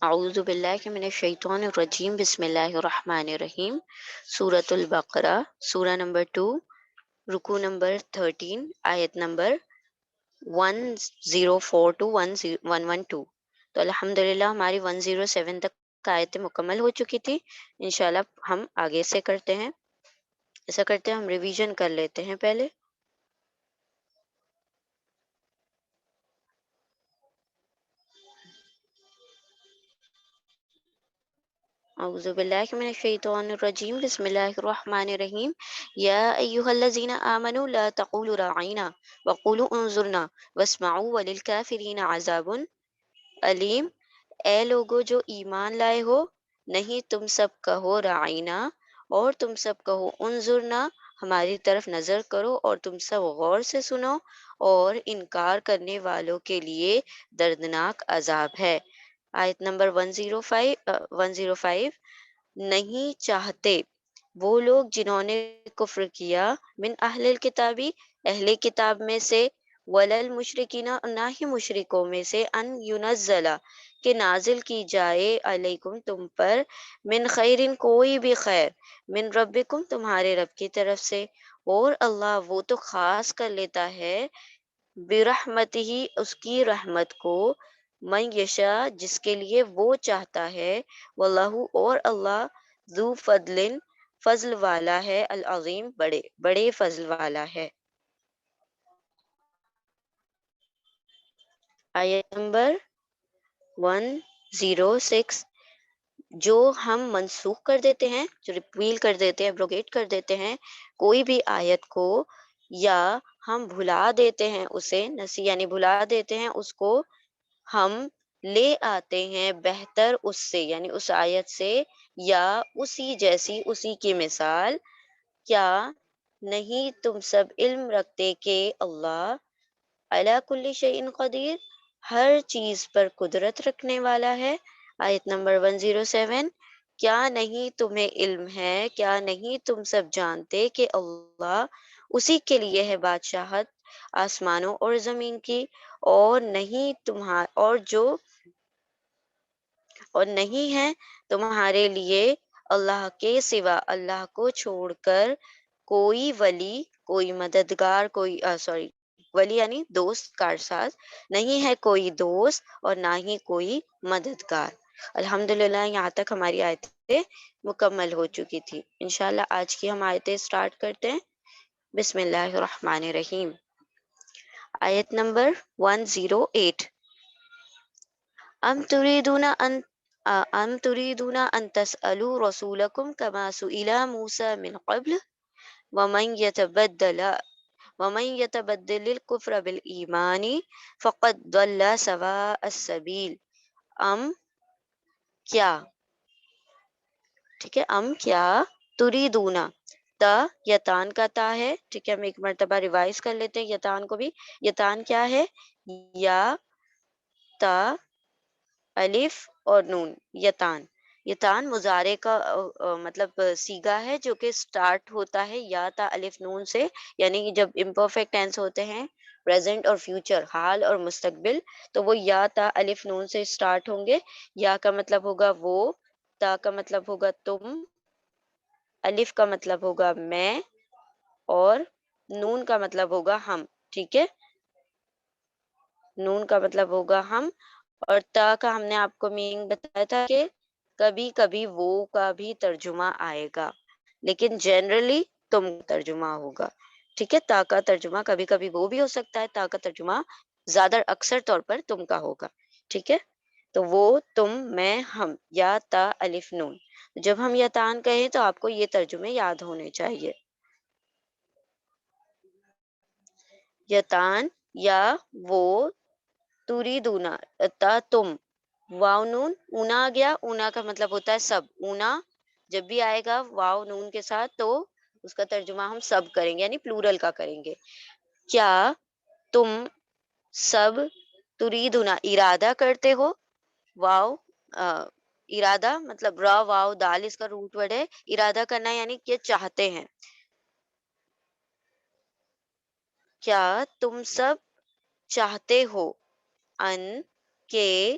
اعوذ باللہ من الشیطان الرجیم، بسم اللہ الرحمن الرحیم۔ سورۃ البقرہ، سورہ نمبر 2، رکو نمبر 13، آیت نمبر 104 ٹو 112۔ تو الحمد للہ ہماری 107 تک آیتیں مکمل ہو چکی تھی۔ انشاءاللہ ہم آگے سے کرتے ہیں، ایسا کرتے ہیں ہم ریویژن کر لیتے ہیں پہلے۔ اعوذ باللہ من الشیطان الرجیم، بسم اللہ الرحمن الرحیم۔ یا ایہا الذین آمنوا لا تقولوا راعینا وقولوا انظرنا واسمعوا وللکافرین عذاب علیم۔ اے لوگو جو ایمان لائے ہو، نہیں تم سب کہو راعینا اور تم سب کہو انظرنا، ہماری طرف نظر کرو، اور تم سب غور سے سنو، اور انکار کرنے والوں کے لیے دردناک عذاب ہے۔ آیت نمبر 105۔ نہیں چاہتے وہ لوگ جنہوں نے کفر کیا، من اہل الکتابی، اہل کتاب میں سے، ولل مشرکین، نہ ہی مشرکوں میں سے، ان ینزل، کہ نازل کی جائے، علیکم تم پر، من خیرن کوئی بھی خیر، من ربکم تمہارے رب کی طرف سے، اور اللہ وہ تو خاص کر لیتا ہے، برحمتہ اس کی رحمت کو، من یشاء جس کے لیے وہ چاہتا ہے، واللہ اور اللہ، ذو فضل فضل والا ہے، العظیم بڑے بڑے فضل والا ہے۔ آیت نمبر 106۔ جو ہم منسوخ کر دیتے ہیں، جو ریپیل کر دیتے ہیں، ایبروگیٹ کر دیتے ہیں کوئی بھی آیت کو، یا ہم بھلا دیتے ہیں اسے، نسی یعنی بھلا دیتے ہیں اس کو، ہم لے آتے ہیں بہتر اس سے، یعنی اس آیت سے، یا اسی جیسی، اسی کی مثال۔ کیا نہیں تم سب علم رکھتے کہ اللہ علی کل شیء قدیر، ہر چیز پر قدرت رکھنے والا ہے۔ آیت نمبر 107۔ کیا نہیں تمہیں علم ہے، کیا نہیں تم سب جانتے کہ اللہ اسی کے لیے ہے بادشاہت آسمانوں اور زمین کی، اور نہیں ہے تمہارے لیے اللہ کے سوا، اللہ کو چھوڑ کر، کوئی ولی، کوئی مددگار، ولی یعنی دوست کارساز، نہیں ہے کوئی دوست اور نہ ہی کوئی مددگار۔ الحمدللہ یہاں تک ہماری آیتیں مکمل ہو چکی تھی۔ انشاءاللہ آج کی ہم آیتیں سٹارٹ کرتے ہیں۔ بسم اللہ الرحمن الرحیم۔ آیت نمبر 108۔ ام تريدون ان تسألوا رسولكم كما سئل موسى من قبل ومن يتبدل الكفر بالإيمان فقد ضل سواء السبيل۔ ام کیا، ٹھیک ہے، ام کیا، تریدون، تا یتان کا تا ہے، ٹھیک ہے، ہم ایک مرتبہ ریوائز کر لیتے ہیں یتان کو بھی۔ یتان کیا ہے؟ یا، تا، الف اور نون، یتان۔ یتان مضارع کا مطلب صیغہ ہے جو کہ سٹارٹ ہوتا ہے یا تا الف نون سے، یعنی جب امپرفیکٹ ٹینس ہوتے ہیں، پریزنٹ اور فیوچر، حال اور مستقبل، تو وہ یا تا الف نون سے سٹارٹ ہوں گے۔ یا کا مطلب ہوگا وہ، تا کا مطلب ہوگا تم، الف کا مطلب ہوگا میں، اور نون کا مطلب ہوگا ہم، ٹھیک ہے، نون کا مطلب ہوگا ہم۔ اور تا کا ہم نے آپ کو میننگ بتایا تھا کہ کبھی کبھی وہ کا بھی ترجمہ آئے گا، لیکن جنرلی تم ترجمہ ہوگا، ٹھیک ہے۔ تا کا ترجمہ کبھی کبھی وہ بھی ہو سکتا ہے، تا کا ترجمہ زیادہ اکثر طور پر تم کا ہوگا، ٹھیک ہے۔ تو وہ، تم، میں، ہم، یا تا الف نون۔ جب ہم یتان کہیں تو آپ کو یہ ترجمے یاد ہونے چاہیے۔ یتان یا وہ، تریدونا، تا تم، واو نون، اونا آ گیا، اونا کا مطلب ہوتا ہے سب، اونا جب بھی آئے گا واو نون کے ساتھ تو اس کا ترجمہ ہم سب کریں گے، یعنی پلورل کا کریں گے۔ کیا تم سب، تریدونا ارادہ کرتے ہو، واو ارادہ مطلب را واو دال اس کا روٹ ورڈ ہے، ارادہ کرنا یعنی کہ چاہتے ہیں۔ کیا تم سب چاہتے ہو، ان کے،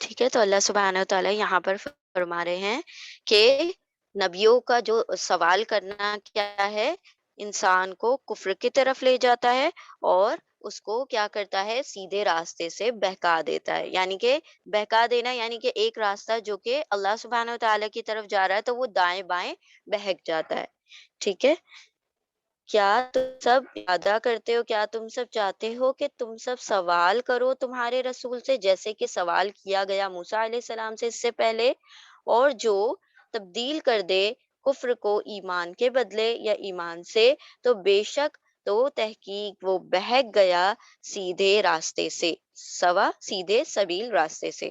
ٹھیک ہے، تو اللہ سبحانہ و تعالیٰ یہاں پر فرما رہے ہیں کہ نبیوں کا جو سوال کرنا کیا ہے، انسان کو کفر کی طرف لے جاتا ہے اور اس کو کیا کرتا ہے، سیدھے راستے سے بہکا دیتا ہے. یعنی کہ بہکا دینا یعنی کہ ایک راستہ جو کہ اللہ سبحانہ و تعالیٰ کی طرف جا رہا ہے تو وہ دائیں بائیں بہک جاتا ہے. ٹھیک ہے، کیا تم سب ادا کرتے ہو، کیا تم سب چاہتے ہو کہ تم سب سوال کرو تمہارے رسول سے، جیسے کہ سوال کیا گیا موسیٰ علیہ السلام سے اس سے پہلے، اور جو تبدیل کر دے کفر کو ایمان کے بدلے یا ایمان سے، تو بے شک تو تحقیق وہ بہک گیا سیدھے راستے سے، سوا سیدھے سبیل راستے سے.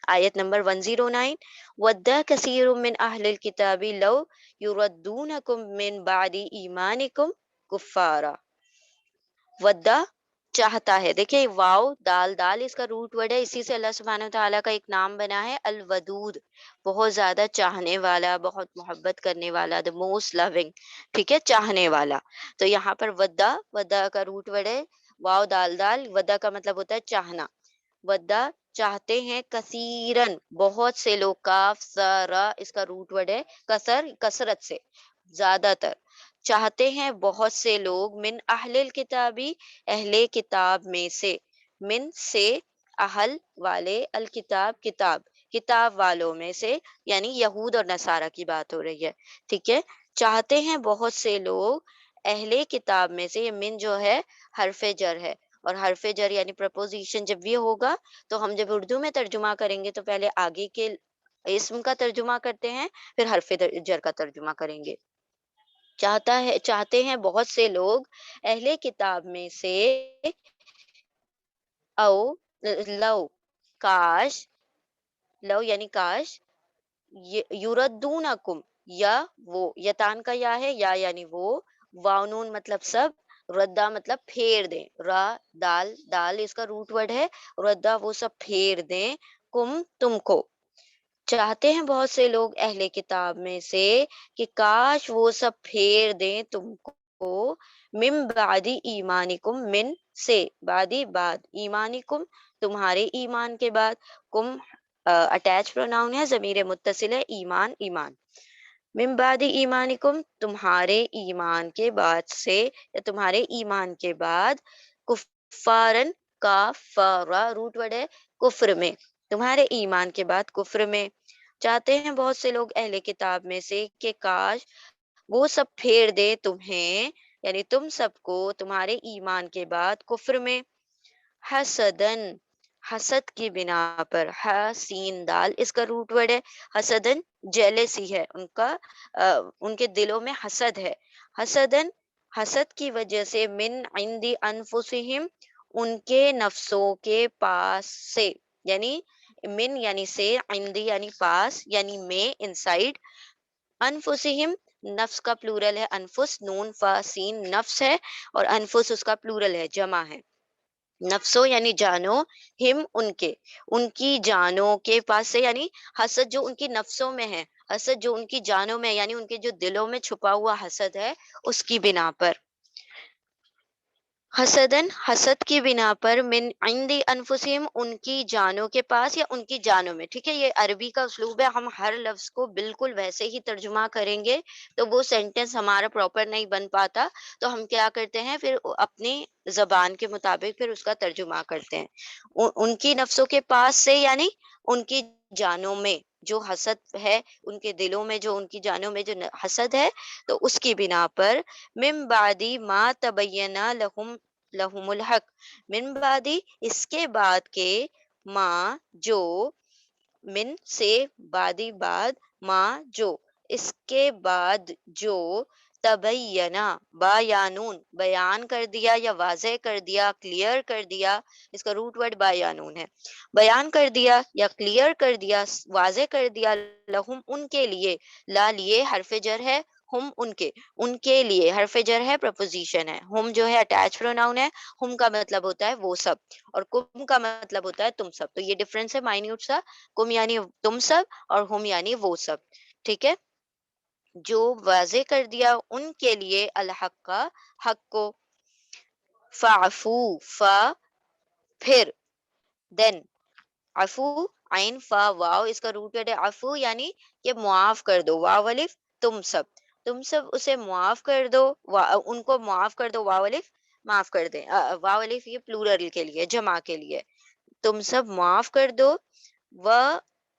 آیت نمبر 109. وَدَّا كَثِيرٌ مِّنْ أَهْلِ الْكِتَابِ لَوْ يُرَدُّونَكُم مِّن بَعْدِ ایمانکم کفارا. ودا چاہتا ہے، دیکھیں واؤ دال دال اس کا روٹ ورڈ ہے، اسی سے اللہ سبحانہ و تعالیٰ کا ایک نام بنا ہے الودود، بہت زیادہ چاہنے والا، بہت محبت کرنے والا، دا موسٹ لونگ. ٹھیک ہے، چاہنے والا. تو یہاں پر ودا، ودا کا روٹ ورڈ ہے واؤ دال دال، ودا کا مطلب ہوتا ہے چاہنا. ودا چاہتے ہیں، کثیرن بہت سے لوگ، کاف سرا اس کا روٹ ورڈ ہے کثر، کثرت سے، زیادہ تر چاہتے ہیں بہت سے لوگ، من اہل الکتابی اہل کتاب میں سے، من سے اہل والے، الکتاب کتاب، کتاب والوں میں سے، یعنی یہود اور نصارہ کی بات ہو رہی ہے. ٹھیک ہے، چاہتے ہیں بہت سے لوگ اہل کتاب میں سے، یہ من جو ہے حرف جر ہے، اور حرف جر یعنی پرپوزیشن جب یہ ہوگا تو ہم جب اردو میں ترجمہ کریں گے تو پہلے آگے کے اسم کا ترجمہ کرتے ہیں، پھر حرف جر کا ترجمہ کریں گے. چاہتے ہیں بہت سے لوگ اہل کتاب میں سے، او لو کاش، لو یعنی کاش، یردونکم یا وہ، یتان کا یا ہے، یا یعنی وہ، واؤنون مطلب سب، ردا مطلب پھیر دیں، را دال دال اس کا روٹ ورڈ ہے، ردا وہ سب پھیر دیں، کم تم کو. چاہتے ہیں بہت سے لوگ اہل کتاب میں سے کہ کاش وہ سب پھیر دیں تم کو، من بعدی ایمانکم، من سے، بعدی بعد، ایمانکم تمہارے ایمان کے بعد، کم اٹیچ پروناؤن ہے، ضمیر متصل ہے، ایمان ایمان، من بعد ایمانکم تمہارے ایمان کے بعد سے یا تمہارے ایمان کے بعد، کفارن کافارا روٹ ورڈ ہے کفر میں، تمہارے ایمان کے بعد کفر میں. چاہتے ہیں بہت سے لوگ اہل کتاب میں سے کہ کاش وہ سب پھیر دے تمہیں، یعنی تم سب کو تمہارے ایمان کے بعد کفر میں، حسدن حسد کی بنا پر، حسین دال اس کا روٹ ورڈ ہے، حسدن جیلسی ہے ان کا، ان کے دلوں میں حسد ہے، حسدن حسد کی وجہ سے، من عندی انفسہم ان کے نفسوں کے پاس سے، یعنی من یعنی سے، عندی یعنی پاس یعنی میں، انسائڈ، انفسہم نفس کا پلورل ہے انفس، نون فا سین نفس ہے، اور انفس اس کا پلورل ہے، جمع ہے، نفسوں یعنی جانو، ہم ان کی جانوں کے پاس سے، یعنی حسد جو ان کی نفسوں میں ہے، حسد جو ان کی جانوں میں، یعنی ان کے جو دلوں میں چھپا ہوا حسد ہے اس کی بنا پر، حسدن حسد کی بنا پر، من عند انفسہم ان کی جانوں کے پاس یا ان کی جانوں میں. ٹھیک ہے، یہ عربی کا اسلوب ہے، ہم ہر لفظ کو بالکل ویسے ہی ترجمہ کریں گے تو وہ سینٹینس ہمارا پراپر نہیں بن پاتا، تو ہم کیا کرتے ہیں پھر اپنی زبان کے مطابق پھر اس کا ترجمہ کرتے ہیں. ان کی نفسوں کے پاس سے یعنی ان کی جانوں میں جو حسد ہے، ان کے دلوں میں جو، ان کی جانوں میں جو حسد ہے، تو اس کی بنا پر، من بعدی ما تبینا لہم الحق، من بعدی اس کے بعد کے، ماں جو، من سے بعدی بعد، ماں جو اس کے بعد جو، تبینہ بیانون بیان کر دیا یا واضح کر دیا، کلیئر کر دیا، اس کا روٹ ورڈ بیانون ہے، بیان کر دیا یا کلیئر کر دیا، واضح کر دیا، لہم ان کے لیے، لا لیے حرف جر ہے، ہم ان کے لیے حرف جر ہے، پرپوزیشن ہے، ہم جو ہے اٹیچ پروناؤن ہے، ہم کا مطلب ہوتا ہے وہ سب، اور کم کا مطلب ہوتا ہے تم سب، تو یہ ڈفرینس ہے مائنیوٹ سا، کم یعنی تم سب اور ہم یعنی وہ سب. ٹھیک ہے، جو واضح کر دیا ان کے لیے، الحق کا، حق کو، فعفو پھر، دین عفو عین فا واو اس کا روٹ ورڈ ہے عفو، یعنی کہ معاف کر دو، واو الف تم سب اسے معاف کر دو، ان کو معاف کر دو، واو الف معاف کر دیں، واو الف یہ پلورل کے لیے، جمع کے لیے، تم سب معاف کر دو، و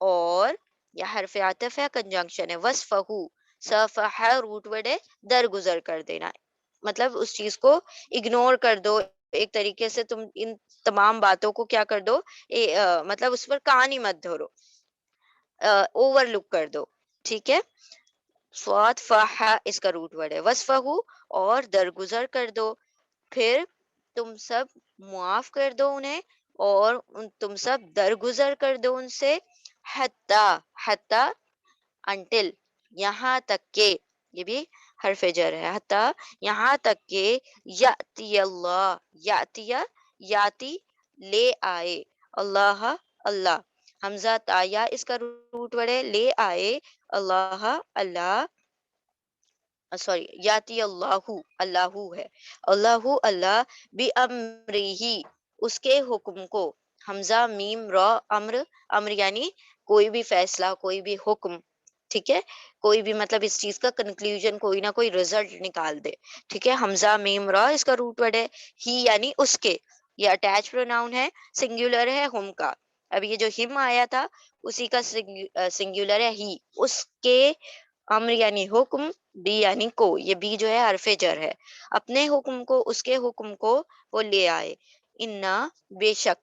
اور یا حرف عطف ہے، کنجنکشن ہے، وصفہو، صفح روٹ ورڈ ہے درگزر کر دینا، مطلب اس چیز کو اگنور کر دو، ایک طریقے سے تم ان تمام باتوں کو کیا کر دو، مطلب اس پر کہانی مت دھرو، اوور لک کر دو، ٹھیک ہے، سواد فاح اس کا روٹ ورڈ ہے، وصفہو اور درگزر کر دو، پھر تم سب معاف کر دو انہیں، اور تم سب درگزر کر دو ان سے، حتی حتی انٹل یہاں تک کہ، یہ بھی حرف جر ہے، حتی یہاں تک کہ، یاتی اللہ، یاتی لے آئے، اللہ اللہ، حمزہ تایا اس کا روٹ ورڈ ہے، لے آئے اللہ اللہ، سوری یاتی اللہ، اللہ ہے، اللہ اللہ، بھی امری اس کے حکم کو، حمزہ میم را، امر، امر یعنی کوئی بھی فیصلہ، کوئی بھی حکم، ٹھیک ہے، کوئی بھی مطلب اس چیز کا کنکلوژن، کوئی نہ کوئی ریزلٹ نکال دے، ٹھیک ہے، حمزہ میم را اس کا روٹ ورڈ ہے، ہی یعنی اس کے، یہ اٹیچ پروناؤن ہے، سنگولر ہے ہم کا، اب یہ جو ہم آیا تھا اسی کا سنگولر ہے ہی، اس کے، امر یعنی حکم، بی یعنی کو، یہ بی جو ہے حرف جر ہے، اپنے حکم کو، اس کے حکم کو وہ لے آئے، انا بے شک،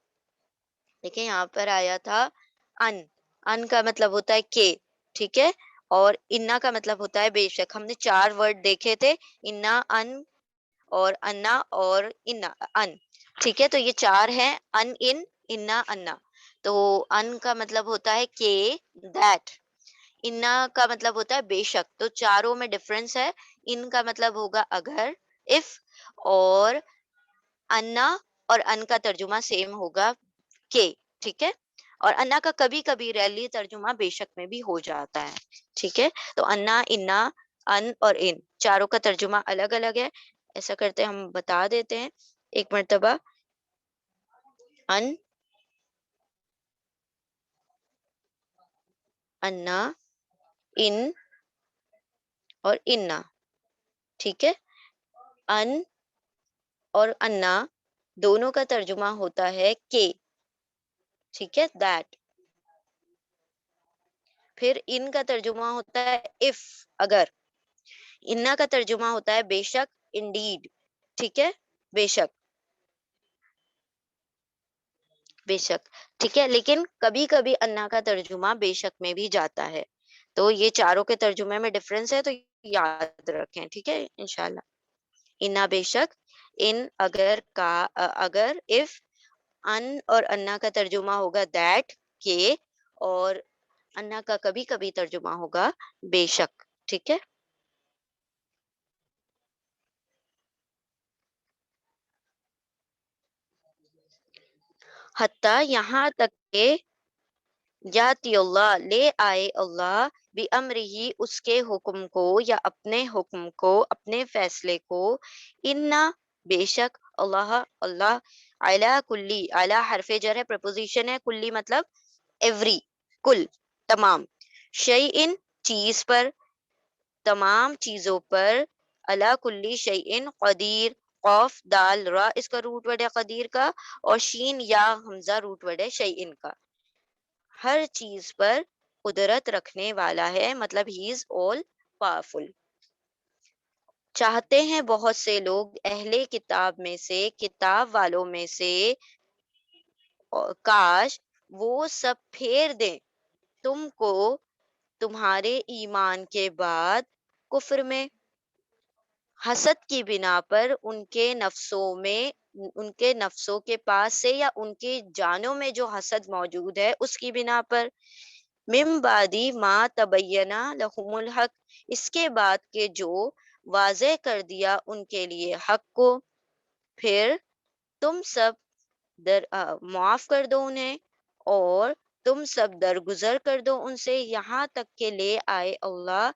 دیکھیں یہاں پر آیا تھا ان کا مطلب ہوتا ہے کہ، ٹھیک ہے، اور انا کا مطلب ہوتا ہے بے شک، ہم نے 4 ورڈ دیکھے تھے، انا، ان اور انا اور ان، ٹھیک ہے، تو یہ 4 ہیں، ان انا انا، تو ان کا مطلب ہوتا ہے کہ، دیٹ، انا کا مطلب ہوتا ہے بے شک، تو چاروں میں ڈفرنس ہے، ان کا مطلب ہوگا اگر، اف، اور انا اور ان کا ترجمہ سیم ہوگا کہ، ٹھیک ہے، اور انا کا کبھی کبھی ریلی ترجمہ بے شک میں بھی ہو جاتا ہے، ٹھیک ہے، تو انا، انا، ان اور ان چاروں کا ترجمہ الگ الگ ہے، ایسا کرتے ہیں ہم بتا دیتے ہیں ایک مرتبہ، ان، انا، ان اور انا، ٹھیک ہے، ان اور انا دونوں کا ترجمہ ہوتا ہے کہ، ٹھیک ہے، دیٹ، پھر ان کا ترجمہ ہوتا ہے اف، اگر، انا کا ترجمہ ہوتا ہے بے شک، انڈیڈ، ٹھیک ہے، بے شک، بے شک، ٹھیک ہے، لیکن کبھی کبھی انا کا ترجمہ بے شک میں بھی جاتا ہے، تو یہ چاروں کے ترجمے میں ڈفرنس ہے، تو یاد رکھیں، ٹھیک ہے، انشاءاللہ، انا بے شک، ان اگر کا، اگر، اف، ان اور انا کا ترجمہ ہوگا دیٹ، کہ، اور انا کا کبھی کبھی ترجمہ ہوگا بے شک، ٹھیک ہے، حتیٰ یہاں تک کہ، یاتی اللہ لے آئے اللہ، بھی امرہی اس کے حکم کو، یا اپنے حکم کو، اپنے فیصلے کو، انا بے شک، اللہ اللہ، علی کلی، علی حرف جر ہے، پریپوزیشن ہے، کلی مطلب ایوری، کل، تمام، شیئن چیز پر، تمام چیزوں پر، علی کلی شیئن قدیر، قوف دال را اس کا روٹ ورڈ ہے قدیر کا، اور شین یا حمزہ روٹ ورڈ ہے شیئن کا، ہر چیز پر قدرت رکھنے والا ہے، مطلب ہی از آل پاورفل، چاہتے ہیں بہت سے لوگ اہل کتاب میں سے، کتاب والوں میں سے، کاش وہ سب پھیر دیں تم کو تمہارے ایمان کے بعد کفر میں، حسد کی بنا پر، ان کے نفسوں کے پاس سے، یا ان کی جانوں میں جو حسد موجود ہے اس کی بنا پر، من بعدی ما تبینہ لہم الحق اس کے بعد کہ جو واضح کر دیا ان کے لیے حق کو، پھر تم سب معاف کر دو انہیں، اور تم سب درگزر کر دو ان سے، یہاں تک کہ لے آئے اللہ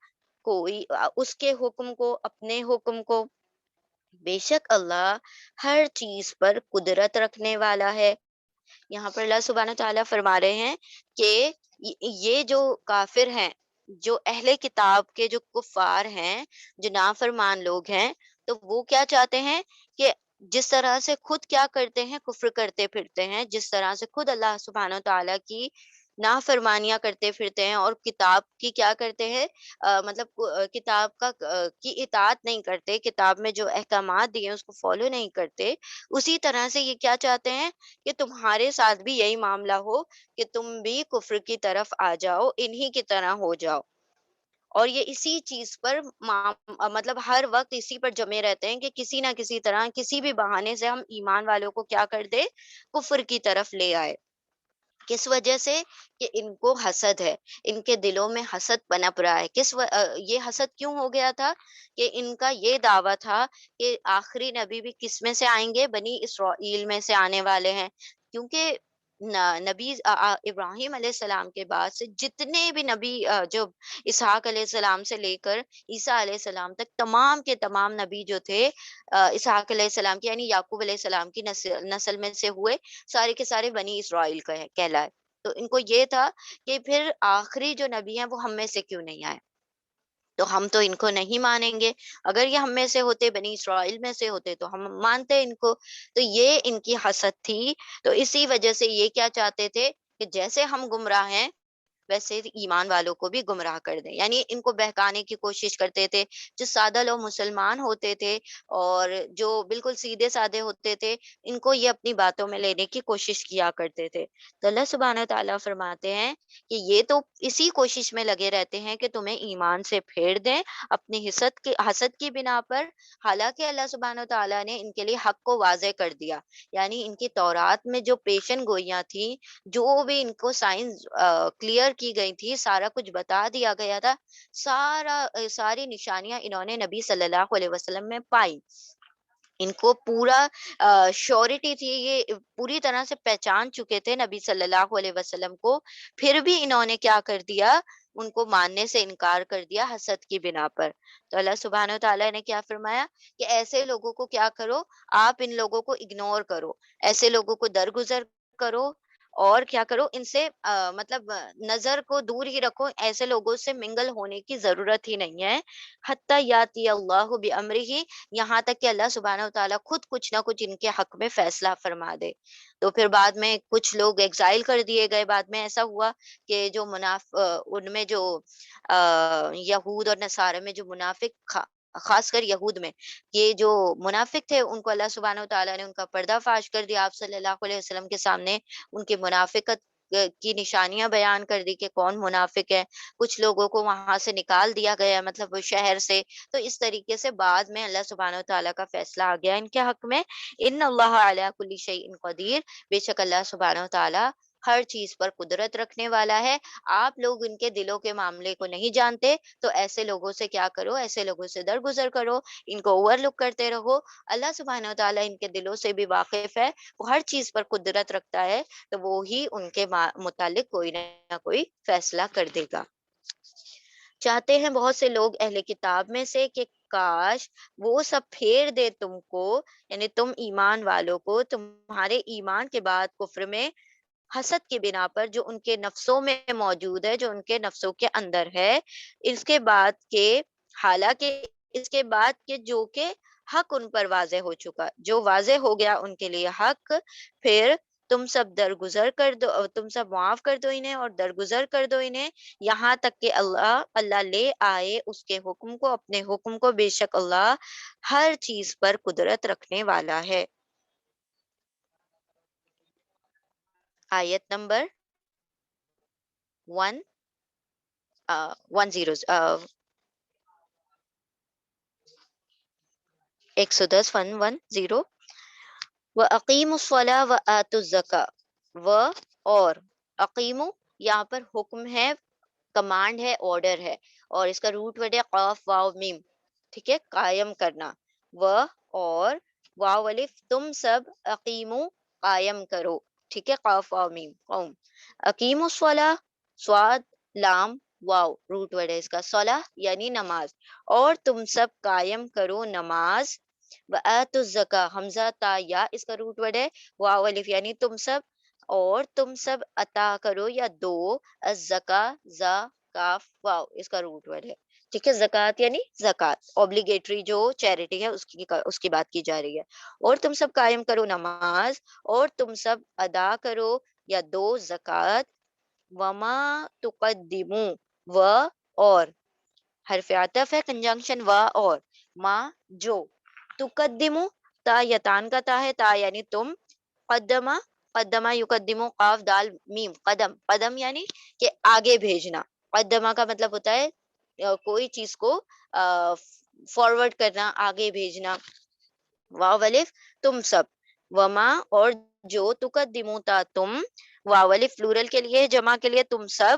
کوئی اس کے حکم کو، اپنے حکم کو، بے شک اللہ ہر چیز پر قدرت رکھنے والا ہے، یہاں پر اللہ سبحانہ تعالیٰ فرما رہے ہیں کہ یہ جو کافر ہیں، جو اہل کتاب کے جو کفار ہیں، جو نافرمان لوگ ہیں، تو وہ کیا چاہتے ہیں کہ جس طرح سے خود کیا کرتے ہیں، کفر کرتے پھرتے ہیں، جس طرح سے خود اللہ سبحانہ تعالیٰ کی نافرمانیاں کرتے پھرتے ہیں اور کتاب کی کیا کرتے ہیں، مطلب کتاب کا کی اطاعت نہیں کرتے، کتاب میں جو احکامات دیے ہیں اس کو فالو نہیں کرتے، اسی طرح سے یہ کیا چاہتے ہیں کہ تمہارے ساتھ بھی یہی معاملہ ہو، کہ تم بھی کفر کی طرف آ جاؤ، انہی کی طرح ہو جاؤ۔ اور یہ اسی چیز پر مطلب ہر وقت اسی پر جمے رہتے ہیں کہ کسی نہ کسی طرح کسی بھی بہانے سے ہم ایمان والوں کو کیا کر دے، کفر کی طرف لے آئے۔ کس وجہ سے؟ کہ ان کو حسد ہے، ان کے دلوں میں حسد پنپ رہا ہے۔ یہ حسد کیوں ہو گیا تھا؟ کہ ان کا یہ دعویٰ تھا کہ آخری نبی بھی کس میں سے آئیں گے؟ بنی اسرائیل میں سے آنے والے ہیں، کیونکہ نبی ابراہیم علیہ السلام کے بعد سے جتنے بھی نبی، جو اسحاق علیہ السلام سے لے کر عیسیٰ علیہ السلام تک، تمام کے تمام نبی جو تھے اسحاق علیہ السلام کی یعنی یعقوب علیہ السلام کی نسل میں سے ہوئے، سارے کے سارے بنی اسرائیل کہلائے۔ تو ان کو یہ تھا کہ پھر آخری جو نبی ہیں وہ ہم میں سے کیوں نہیں آئے، تو ہم تو ان کو نہیں مانیں گے، اگر یہ ہم میں سے ہوتے، بنی اسرائیل میں سے ہوتے تو ہم مانتے ان کو۔ تو یہ ان کی حسد تھی، تو اسی وجہ سے یہ کیا چاہتے تھے کہ جیسے ہم گمراہ ہیں ویسے ایمان والوں کو بھی گمراہ کر دیں، یعنی ان کو بہکانے کی کوشش کرتے تھے۔ جو سادہ لوگ مسلمان ہوتے تھے اور جو بالکل سیدھے سادے ہوتے تھے، ان کو یہ اپنی باتوں میں لینے کی کوشش کیا کرتے تھے۔ تو اللہ سبحانہ تعالیٰ فرماتے ہیں کہ یہ تو اسی کوشش میں لگے رہتے ہیں کہ تمہیں ایمان سے پھیر دیں اپنی حسد کی بنا پر، حالانکہ اللہ سبحانہ تعالیٰ نے ان کے لیے حق کو واضح کر دیا، یعنی ان کی تورات میں جو پیشن گوئیاں تھیں، جو بھی ان کو سائنس کلیئر کی گئی تھی، سارا کچھ بتا دیا گیا تھا، ساری نشانیاں انہوں نے نبی صلی اللہ علیہ وسلم میں پائی۔ ان کو پورا شیورٹی تھی، یہ پوری طرح سے پہچان چکے تھے نبی صلی اللہ علیہ وسلم کو، پھر بھی انہوں نے کیا کر دیا، ان کو ماننے سے انکار کر دیا حسد کی بنا پر۔ تو اللہ سبحانہ تعالیٰ نے کیا فرمایا کہ ایسے لوگوں کو کیا کرو، آپ ان لوگوں کو اگنور کرو، ایسے لوگوں کو درگزر کرو، اور کیا کرو، ان سے مطلب نظر کو دور ہی رکھو، ایسے لوگوں سے منگل ہونے کی ضرورت ہی نہیں ہے۔ حتی یاتی اللہ بامرہ، یہاں تک کہ اللہ سبحانہ وتعالیٰ خود کچھ نہ کچھ ان کے حق میں فیصلہ فرما دے۔ تو پھر بعد میں کچھ لوگ ایگزائل کر دیے گئے، بعد میں ایسا ہوا کہ جو ان میں جو یہود اور نصارہ میں جو منافق، خاص کر یہود میں یہ جو منافق تھے، ان کو اللہ سبحانہ وتعالیٰ نے ان کا پردہ فاش کر دیا، آپ صلی اللہ علیہ وسلم کے سامنے ان کی منافقت کی نشانیاں بیان کر دی کہ کون منافق ہے۔ کچھ لوگوں کو وہاں سے نکال دیا گیا، مطلب وہ شہر سے۔ تو اس طریقے سے بعد میں اللہ سبحانہ وتعالیٰ کا فیصلہ آ گیا ان کے حق میں۔ ان اللہ علی کل شیء قدیر، بے شک اللہ سبحانہ وتعالیٰ ہر چیز پر قدرت رکھنے والا ہے۔ آپ لوگ ان کے دلوں کے معاملے کو نہیں جانتے، تو ایسے لوگوں سے کیا کرو، ایسے لوگوں سے درگزر کرو، ان کو اوور لک کرتے رہو۔ اللہ سبحانہ وتعالیٰ ان کے دلوں سے بھی واقف ہے، وہ ہر چیز پر قدرت رکھتا ہے، تو وہی ان کے متعلق کوئی نہ کوئی فیصلہ کر دے گا۔ چاہتے ہیں بہت سے لوگ اہل کتاب میں سے کہ کاش وہ سب پھیر دے تم کو، یعنی تم ایمان والوں کو، تمہارے ایمان کے بعد کفر میں حسد کی بنا پر، جو ان کے نفسوں میں موجود ہے، جو ان کے نفسوں کے اندر ہے، اس کے بعد کے، حالانکہ اس کے بعد کے جو کہ حق ان پر واضح ہو چکا، جو واضح ہو گیا ان کے لیے حق، پھر تم سب درگزر کر دو، تم سب معاف کر دو انہیں اور درگزر کر دو انہیں، یہاں تک کہ اللہ لے آئے اس کے حکم کو، اپنے حکم کو، بے شک اللہ ہر چیز پر قدرت رکھنے والا ہے۔ آیت نمبر 1 10 110 110 وَأَقِیمُوا الصَّلَاةَ وَآتُوا الزَّکَاةَ، اور اقیمو یہاں پر حکم ہے، کمانڈ ہے، آرڈر ہے، اور اس کا روٹ ورڈ ہے قاف واو میم، ٹھیک ہے، قائم کرنا۔ و اور واو الف، تم سب اقیمو قائم کرو، ٹھیک ہے، قاف واو میم قوم۔ اقیم الصلاۃ، سواد لام واو، روٹ ورڈ ہے اس کا، صلاح یعنی نماز، اور تم سب قائم کرو نماز۔ وآتوا الزکاۃ، حمزہ تا یا اس کا روٹ ورڈ ہے، واو الف یعنی تم سب اور تم سب عطا کرو یا دو الزکا، زا کاف واو اس کا روٹ ورڈ ہے. ٹھیک ہے، زکات یعنی زکات اوبلیگیٹری جو چیریٹی ہے اس کی بات کی جا رہی ہے. اور تم سب قائم کرو نماز، اور تم سب ادا کرو یا دو زکات. وما تقدمو، و اور حرف عطف ہے، کنجنکشن و اور ما جو. تقدمو، تا یا تان کا تا ہے، تا یعنی تم. قدمہ، قدمہ یقدمو قاف دال میم قدم، قدم یعنی کہ آگے بھیجنا. قدمہ کا مطلب ہوتا ہے کوئی چیز کو فارورڈ کرنا، آگے بھیجنا. واو الف تم سب. وما اور جو تقدمو تا تم. واو الف پلورل کے لیے، جمع کے لیے تم سب.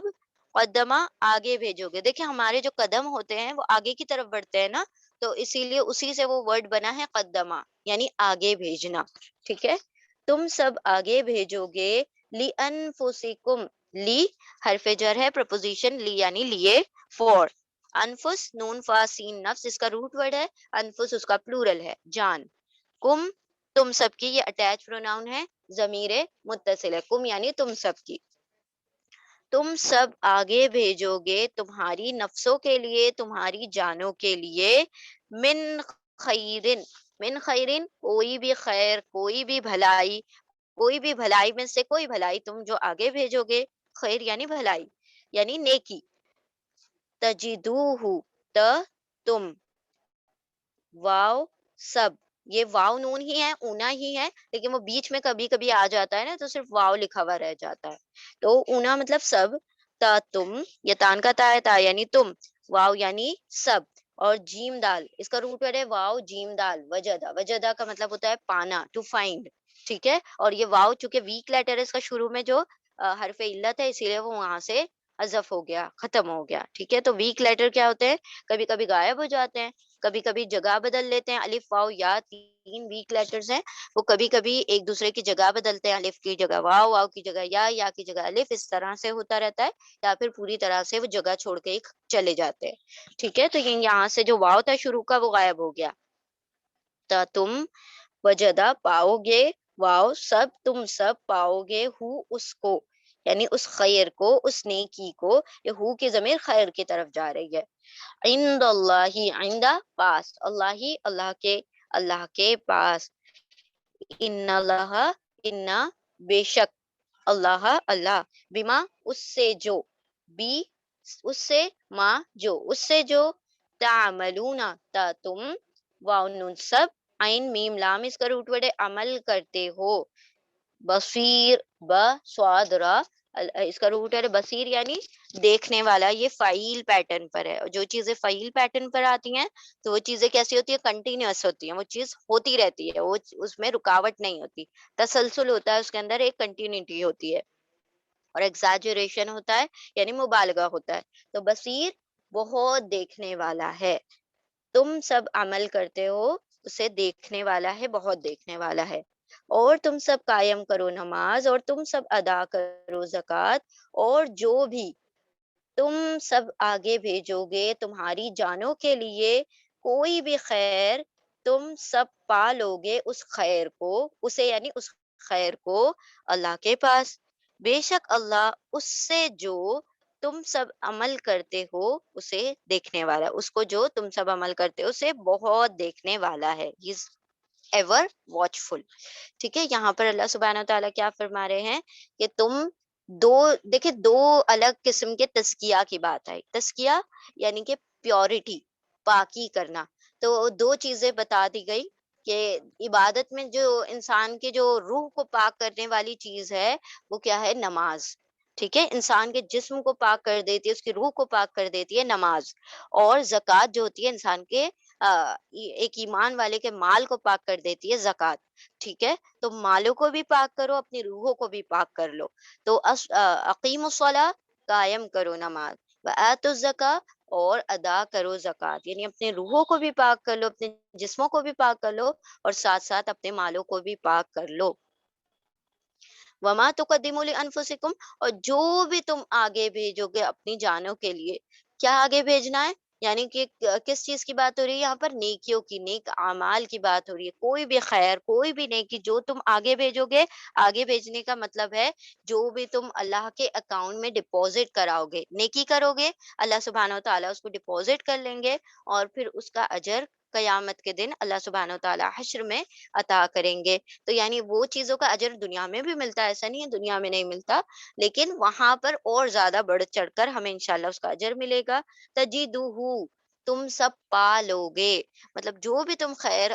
قدمہ آگے بھیجو گے. دیکھیں ہمارے جو قدم ہوتے ہیں وہ آگے کی طرف بڑھتے ہیں نا، تو اسی لیے اسی سے وہ ورڈ بنا ہے قدمہ، یعنی آگے بھیجنا. ٹھیک ہے، تم سب آگے بھیجو گے. لی انفسکم، لی حرف جر ہے، پرپوزیشن لی یعنی لیے. فور انفس نون فا سین نفس اس کا روٹ ورڈ ہے. انفس اس کا پلورل ہے، جان. کم تم سب کی، یہ اٹیچ پروناؤن ہے، ضمیر متصل ہے. کم یعنی تم سب کی. تم سب آگے بھیجو گے تمہاری نفسوں کے لیے، تمہاری جانوں کے لیے. من خیرن، من خیرن کوئی بھی خیر، کوئی بھی بھلائی، کوئی بھی بھلائی میں سے کوئی بھلائی تم جو آگے بھیجو گے. خیر یعنی بھلائی یعنی نیکی. تجدوہ، تم واو سب، یہ واو نون ہی ہے، اونا ہی ہے، لیکن وہ بیچ میں کبھی کبھی آ جاتا ہے نا، تو صرف واو لکھا ہوا رہ جاتا ہے. تو اونا مطلب سب. تا تم، یہ تان کا تا ہے، تا یعنی تم. واو یعنی سب. اور جیم دال اس کا روٹ ورڈ ہے، واو جیم دال وجدہ. وجدہ کا مطلب ہوتا ہے پانا، ٹو فائنڈ. ٹھیک ہے، اور یہ واو چونکہ ویک لیٹر ہے، اس کا شروع میں جو حرف علت ہے، اسی لیے وہ وہاں سے حذف ہو گیا، ختم ہو گیا. ٹھیک ہے، تو ویک لیٹر کیا ہوتے ہیں، کبھی کبھی غائب ہو جاتے ہیں، کبھی کبھی جگہ بدل لیتے ہیں. الف واؤ یا تین ویک لیٹرز ہیں، وہ کبھی کبھی ایک دوسرے کی جگہ بدلتے ہیں. الف کی جگہ واؤ، واؤ کی جگہ یا کی جگہ الف، اس طرح سے ہوتا رہتا ہے. یا پھر پوری طرح سے وہ جگہ چھوڑ کے ہی چلے جاتے ہیں. ٹھیک ہے، تو یہ یہاں سے جو واؤ تھا شروع کا وہ غائب ہو گیا. تا تم وجدہ پاؤ گے. واؤ سب، تم سب پاؤ گے. ہو اس کو یعنی اس خیر کو، اس نیکی کو. یہ ہو کی ضمیر خیر کی طرف جا رہی ہے. عند اللہ، عند پاس، اللہ ہی اللہ کے پاس. ان اللہ، ان بے شک، اللہ اللہ. بما اس سے جو، بی اس سے، ما جو اس سے جو. تعملون تا تم، واو نون سب، عین میم لام اس کا روٹ ورڈ ہے، عمل کرتے ہو. بصیر، ب سواد را اس کا روٹ ہے بصیر یعنی دیکھنے والا. یہ فعیل پیٹرن پر ہے، اور جو چیزیں فعیل پیٹرن پر آتی ہیں تو وہ چیزیں کیسی ہوتی ہیں، کنٹینیوس ہوتی ہیں. وہ چیز ہوتی رہتی ہے، وہ اس میں رکاوٹ نہیں ہوتی، تسلسل ہوتا ہے اس کے اندر، ایک کنٹینیوٹی ہوتی ہے. اور ایگزاجریشن ہوتا ہے یعنی مبالغہ ہوتا ہے. تو بصیر بہت دیکھنے والا ہے. تم سب عمل کرتے ہو، اسے دیکھنے والا ہے، بہت دیکھنے والا ہے. اور تم سب قائم کرو نماز، اور تم سب ادا کرو زکوٰۃ. اور جو بھی تم سب آگے بھیجو گے تمہاری جانوں کے لیے، کوئی بھی خیر تم سب پا لو گے اس خیر کو، اسے یعنی اس خیر کو اللہ کے پاس. بے شک اللہ اس سے جو تم سب عمل کرتے ہو اسے دیکھنے والا. اس کو جو تم سب عمل کرتے ہو اسے بہت دیکھنے والا ہے. ایور واچفل. ٹھیک ہے، یہاں پر اللہ سبحانہ تعالیٰ کیا فرما رہے ہیں کہ تم دو، دیکھیں دو الگ قسم کے تزکیہ کی بات آئی. تزکیہ یعنی کہ پیورٹی، پاکی کرنا. تو دو چیزیں بتا دی گئی کہ عبادت میں جو انسان کے جو روح کو پاک کرنے والی چیز ہے وہ کیا ہے، نماز. ٹھیک ہے، انسان کے جسم کو پاک کر دیتی ہے، اس کی روح کو پاک کر دیتی ہے نماز. اور زکوٰۃ جو ہوتی ہے انسان کے ایک ایمان والے کے مال کو پاک کر دیتی ہے زکوٰۃ. ٹھیک ہے، تو مالوں کو بھی پاک کرو، اپنی روحوں کو بھی پاک کر لو. تو اقیم الصلاۃ، قائم کرو نماز. وآتوا الزکاۃ، اور ادا کرو زکوٰۃ. یعنی اپنے روحوں کو بھی پاک کر لو، اپنے جسموں کو بھی پاک کر لو، اور ساتھ ساتھ اپنے مالوں کو بھی پاک کر لو. وما تقدموا لانفسکم، اور جو بھی تم آگے بھیجو گے اپنی جانوں کے لیے. کیا آگے بھیجنا ہے، یعنی کہ کس چیز کی بات ہو رہی ہے یہاں پر؟ نیکیوں کی، نیک اعمال کی بات ہو رہی ہے. کوئی بھی خیر، کوئی بھی نیکی جو تم آگے بھیجو گے، آگے بھیجنے کا مطلب ہے جو بھی تم اللہ کے اکاؤنٹ میں ڈپازٹ کراؤ گے، نیکی کرو گے، اللہ سبحانہ و تعالیٰ اس کو ڈپازٹ کر لیں گے، اور پھر اس کا اجر قیامت کے دن اللہ سبحانہ و تعالیٰ حشر میں عطا کریں گے. تو یعنی وہ چیزوں کا اجر دنیا میں بھی ملتا ہے، ایسا نہیں ہے دنیا میں نہیں ملتا، لیکن وہاں پر اور زیادہ بڑھ چڑھ کر ہمیں انشاءاللہ اس کا اجر ملے گا. تجدہ، تم سب پا لو گے. مطلب جو بھی تم خیر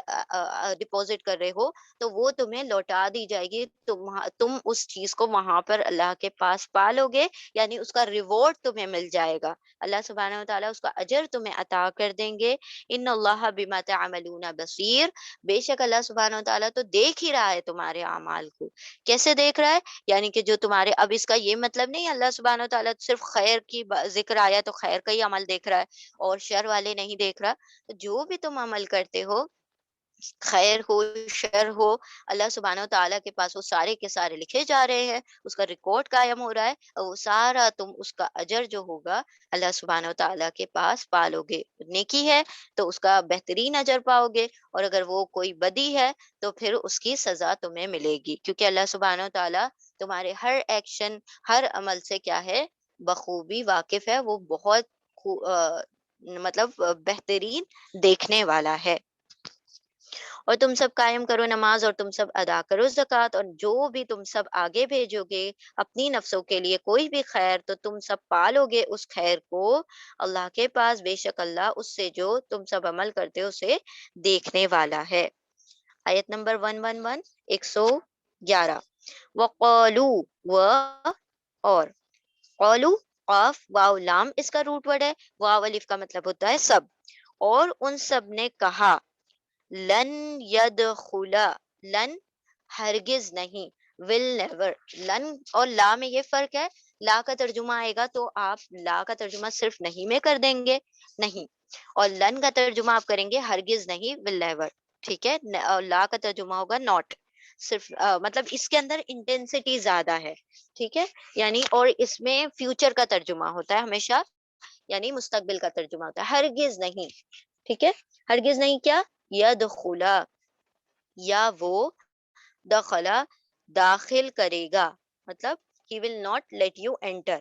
ڈپازٹ کر رہے ہو تو وہ تمہیں لوٹا دی جائے گی، تم اس چیز کو وہاں پر اللہ کے پاس پا لو گے، یعنی اس کا ریوارڈ تمہیں مل جائے گا. اللہ سبحانہ و تعالیٰ اس کا اجر تمہیں عطا کر دیں گے. ان اللہ بما تعملون بصیر، بے شک اللہ سبحانہ و تعالیٰ تو دیکھ ہی رہا ہے تمہارے اعمال کو. کیسے دیکھ رہا ہے؟ یعنی کہ جو تمہارے، اب اس کا یہ مطلب نہیں اللہ سبحانہ و تعالیٰ صرف خیر کی ذکر آیا تو خیر کا ہی عمل دیکھ رہا ہے اور شر والے نہیں دیکھ رہا. جو بھی تم عمل کرتے ہو، خیر ہو شر ہو، اللہ سبحانہ و تعالیٰ کے پاس وہ سارے کے سارے لکھے جا رہے ہیں، اس کا ریکارڈ قائم ہو رہا ہے، اور وہ سارا تم اس کا اجر جو ہوگا اللہ سبحانہ و تعالیٰ کے پاس پالو گے. نیکی ہے تو اس کا بہترین اجر پاؤ گے، اور اگر وہ کوئی بدی ہے تو پھر اس کی سزا تمہیں ملے گی، کیونکہ اللہ سبحانہ و تعالیٰ تمہارے ہر ایکشن، ہر عمل سے کیا ہے؟ بخوبی واقف ہے. وہ بہت مطلب بہترین دیکھنے والا ہے. اور تم سب قائم کرو نماز، اور تم سب ادا کرو زکوٰۃ، اور جو بھی تم سب آگے بھیجو گے اپنی نفسوں کے لیے کوئی بھی خیر تو تم سب پالو گے اس خیر کو اللہ کے پاس، بے شک اللہ اس سے جو تم سب عمل کرتے ہو اسے دیکھنے والا ہے. آیت نمبر 111، 111. وقالو، و اور، قولو، قاف واو لام اس کا روٹ ورڈ ہے، واو الف کا مطلب ہوتا ہے سب، اور ان سب نے کہا، لن یدخلا، لن ہرگز نہیں، ول نیور. لن اور لا میں یہ فرق ہے، لا کا ترجمہ آئے گا تو آپ لا کا ترجمہ صرف نہیں میں کر دیں گے، نہیں، اور لن کا ترجمہ آپ کریں گے ہرگز نہیں، ول نیور. ٹھیک ہے، اور لا کا ترجمہ ہوگا ناٹ. صرف مطلب اس کے اندر انٹینسٹی زیادہ ہے. ٹھیک ہے، یعنی اور اس میں فیوچر کا ترجمہ ہوتا ہے ہمیشہ، یعنی مستقبل کا ترجمہ ہوتا ہے، ہرگز نہیں. ٹھیک ہے، ہرگز نہیں کیا؟ یدخلا، یا وہ، دخلا داخل کرے گا، مطلب he will not let you enter،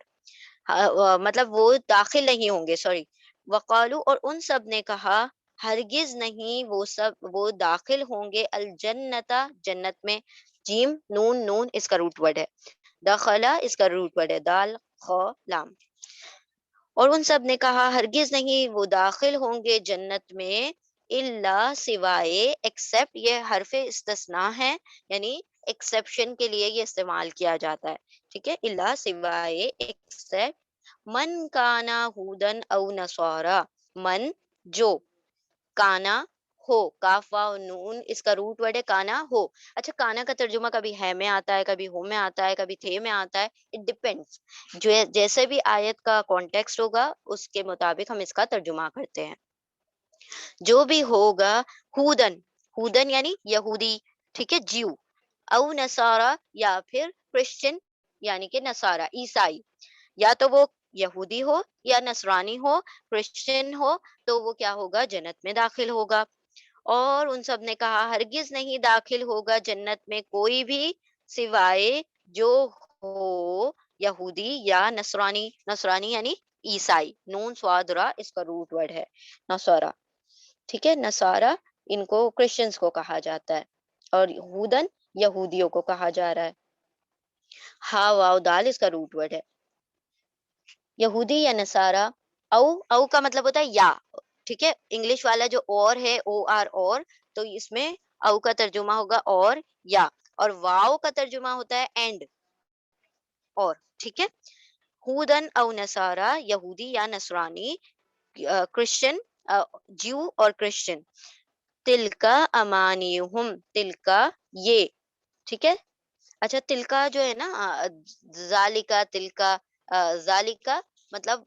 مطلب وہ داخل نہیں ہوں گے، سوری. وقالو، اور ان سب نے کہا، ہرگز نہیں وہ سب وہ داخل ہوں گے، الجنتا جنت میں. جیم نون، نون اس کا روٹ ورڈ ہے، دخلا اس کا روٹ ورڈ ہے دال خ لام. اور ان سب نے کہا ہرگز نہیں وہ داخل ہوں گے جنت میں، الا سوائے، ایکسپٹ یہ حرف استثناء ہے، یعنی ایکسیپشن کے لیے یہ استعمال کیا جاتا ہے. ٹھیک ہے، الا سوائے، ایکسپٹ، من کانا ہودن او نصارا، من جو، کانا ہو، کاف واو نون اس کا روٹ ورڈ ہے کانا ہو. اچھا، کانا کا ترجمہ کبھی ہے میں آتا ہے، کبھی ہو میں آتا ہے، کبھی تھے میں آتا ہے، اٹ ڈپینڈس. جو جیسے بھی آیت کا کانٹیکسٹ ہوگا اس کے مطابق ہم اس کا ترجمہ کرتے ہیں. جو بھی ہوگا، ہودن، ہودن یعنی یہودی، ٹھیک ہے، جیو، او نصارا یا پھر کرسچن یعنی کہ نصارا عیسائی، یا تو وہ یہودی ہو یا نصرانی ہو، کرسچن ہو، تو وہ کیا ہوگا؟ جنت میں داخل ہوگا. اور ان سب نے کہا ہرگز نہیں داخل ہوگا جنت میں کوئی بھی سوائے جو ہو یہودی یا نصرانی. نصرانی یعنی عیسائی، نون سواد را اس کا روٹ ورڈ ہے نصارا. ٹھیک ہے، نصارا ان کو کرسچنس کو کہا جاتا ہے، اور یہودن یہودیوں کو کہا جا رہا ہے. ہا واو دال اس کا روٹ ورڈ ہے، یہودی یا نصارا. او، او کا مطلب ہوتا ہے یا. ٹھیک ہے، انگلش والا جو اور ہے، او آر اور، تو اس میں او کا ترجمہ ہوگا اور یا، اور واو کا ترجمہ ہوتا ہے اینڈ، اور. ٹھیک ہے، ہودن او نصارا، یہودی یا نصرانی، کرسچن، جیو اور کرسچن. تلکا امانیہم، تلکا یہ. ٹھیک ہے، اچھا تلکا جو ہے نا، ذالکا تلکا، ذالکا مطلب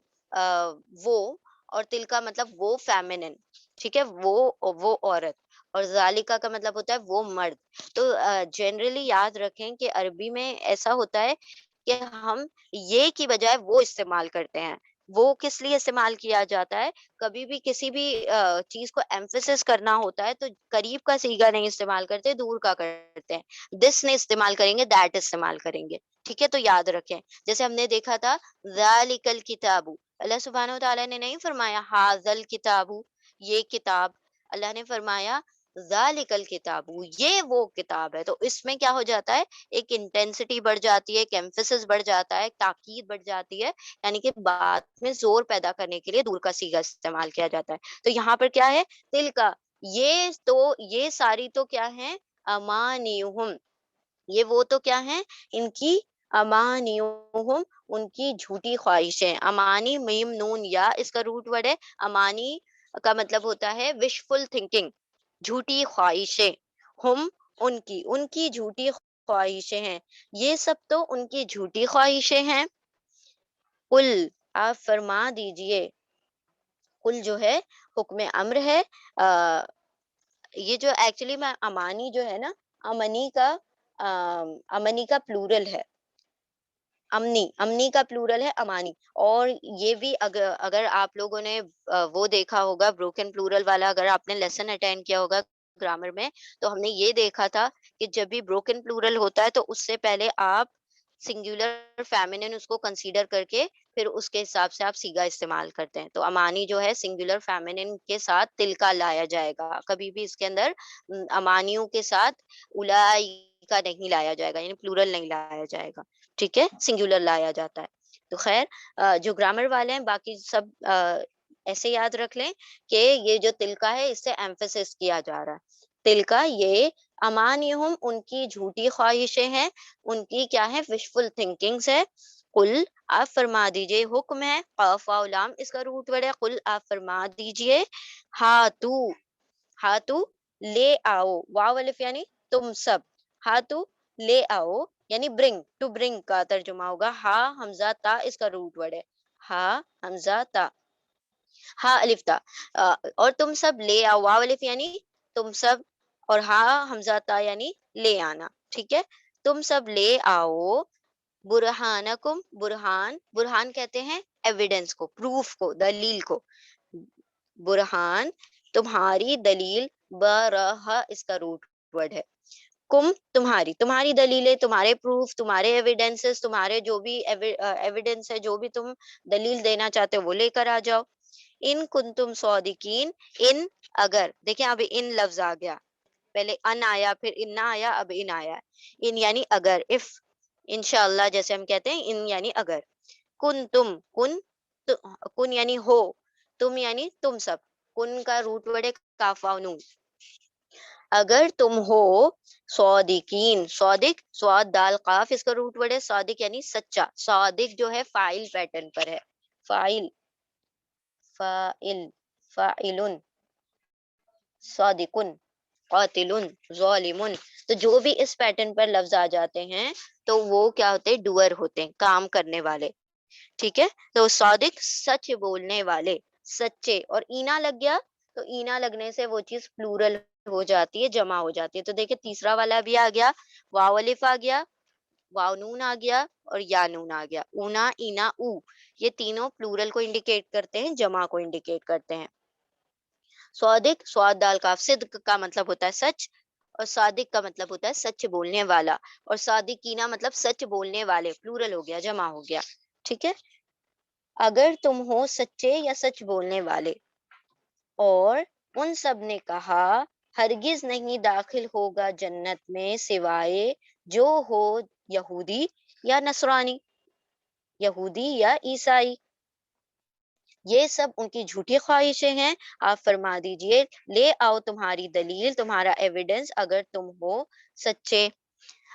وہ، اور تلکا مطلب وہ فیمنن. ٹھیک ہے، وہ عورت، اور ذالکا کا مطلب ہوتا ہے وہ مرد. تو جنرلی یاد رکھیں کہ عربی میں ایسا ہوتا ہے کہ ہم یہ کی بجائے وہ استعمال کرتے ہیں. وہ کس لیے استعمال کیا جاتا ہے؟ کبھی بھی کسی بھی چیز کو ایمفیسس کرنا ہوتا ہے تو قریب کا صیغہ نہیں استعمال کرتے، دور کا کرتے ہیں. دس نہیں استعمال کریں گے، دیٹ استعمال کریں گے. ٹھیک ہے، تو یاد رکھیں. جیسے ہم نے دیکھا تھا ذالک الکتاب، اللہ سبحانہ و تعالیٰ نے نہیں فرمایا ہاذل کتاب، یہ کتاب. اللہ نے فرمایا ذالک الکتاب، یہ وہ کتاب ہے. تو اس میں کیا ہو جاتا ہے، ایک انٹینسٹی بڑھ جاتی ہے، ایک ایمفیسس بڑھ جاتا ہے، ایک تاکید بڑھ جاتی ہے. یعنی کہ بات میں زور پیدا کرنے کے لیے دور کا صیغہ استعمال کیا جاتا ہے. تو یہاں پر کیا ہے، تل کا، یہ ساری تو کیا ہے، امانیہم، یہ وہ تو کیا ہیں، ان کی امانیہم، ان کی جھوٹی خواہشیں. امانی میم نون یا، اس کا روٹ ورڈ ہے. امانی کا مطلب ہوتا ہے وشفل تھنکنگ، جھوٹی خواہشیں. ہم، ان کی جھوٹی خواہشیں ہیں. یہ سب تو ان کی جھوٹی خواہشیں ہیں. قل، آپ فرما دیجئے. قل جو ہے حکم امر ہے. آ، یہ جو ایکچولی میں امانی جو ہے نا، امنی کا امنی کا پلورل ہے. امنی کا پلورل ہے امانی. اور یہ بھی اگر آپ لوگوں نے وہ دیکھا ہوگا بروکن پلورل والا، اگر آپ نے لیسن اٹینڈ کیا ہوگا گرامر میں، تو ہم نے یہ دیکھا تھا کہ جب بھی بروکن پلورل ہوتا ہے تو اس سے پہلے آپ سنگولر فیمینن اس کو کنسیڈر کر کے پھر اس کے حساب سے آپ سیگا استعمال کرتے ہیں. تو امانی جو ہے سنگولر فیمینن کے ساتھ تل کا لایا جائے گا. کبھی بھی اس کے اندر امانیوں کے ساتھ الائی کا نہیں لایا جائے گا، یعنی پلورل نہیں لایا جائے گا. ٹھیک ہے، سنگولر لایا جاتا ہے. تو خیر، جو گرامر والے ہیں باقی سب ایسے یاد رکھ لیں کہ یہ جو تلکا ہے اس سے ایمفیسس کیا جا رہا ہے. تلکا یہ امانیہم، ان کی جھوٹی خواہشیں ہیں، ان کی کیا ہے، وشفل تھنکنگز ہے. قل، آپ فرما دیجئے. حکم ہے قاف واو لام، اس کا روٹ ورڈ ہے. قل، آپ فرما دیجئے. ہاتو، ہاتو، لے آؤ. واو الف یعنی تم سب. ہاتو، لے آؤ، یعنی برنگ، ٹو برنگ کا ترجمہ ہوگا. ہا حمزہ تا، اس کا روٹ ورڈ ہے. ہا حمزہ تا، ہا الف تا. اور تم سب لے آؤ. واو الف یعنی تم سب، اور ہا حمزہ تا یعنی لے آنا. ٹھیک ہے، تم سب لے آؤ. برہانکم، برہان، برہان کہتے ہیں ایویڈنس کو، پروف کو، دلیل کو. برہان، تمہاری دلیل. برہ، اس کا روٹ ورڈ ہے. کم، تمہاری، تمہاری دلیلیں، تمہارے پروف، تمہارے ایویڈینسز، تمہارے جو بھی ایویڈنس ہے، جو بھی تم دلیل دینا چاہتے ہو وہ لے کر آ جاؤ. ان کنتم صادقین. ان، اگر، دیکھیں اب ان لفظ آ گیا. پہلے ان آیا، پھر ان نہ آیا، اب ان آیا. ان یعنی اگر، اف، انشاءاللہ جیسے ہم کہتے ہیں، ان یعنی اگر. کن تم، کن یعنی ہو، تم یعنی تم سب. کن کا روٹ ورڈ ہے کاف واو نون. اگر تم ہو صادقین. صادق، سواد دال قاف، اس کا روٹ ورڈ ہے. صادق یعنی سچا. صادق جو ہے فاعل پیٹرن پر ہے. فاعل، فاعل، فاعلن، صادقن، قاتلن، ظالمن. تو جو بھی اس پیٹرن پر لفظ آ جاتے ہیں تو وہ کیا ہوتے ہیں، ڈوئر ہوتے ہیں، کام کرنے والے. ٹھیک ہے، تو صادق سچ بولنے والے، سچے. اور اینا لگ گیا تو اینا لگنے سے وہ چیز پلورل ہو جاتی ہے، جمع ہو جاتی ہے. تو دیکھیں تیسرا والا بھی آ گیا. واو الف آ گیا، واو نون آ گیا، اور یا نون آ گیا. اونا، اینا، او، یہ تینوں پلورل کو انڈیکیٹ کرتے ہیں، جمع کو انڈیکیٹ کرتے ہیں. صادق، سواد دال کاف، صدق کا مطلب ہوتا ہے سچ، اور صادق کا مطلب ہوتا ہے سچ بولنے والا. اور صادقینہ مطلب سچ بولنے والے، پلورل ہو گیا، جمع ہو گیا. ٹھیک ہے، اگر تم ہو سچے یا سچ بولنے والے. اور ان سب نے کہا ہرگز نہیں داخل ہوگا جنت میں سوائے جو ہو یہودی یا نصرانی، یہودی یا عیسائی. یہ سب ان کی جھوٹی خواہشیں ہیں. آپ فرما دیجئے لے آؤ تمہاری دلیل، تمہارا ایویڈنس، اگر تم ہو سچے.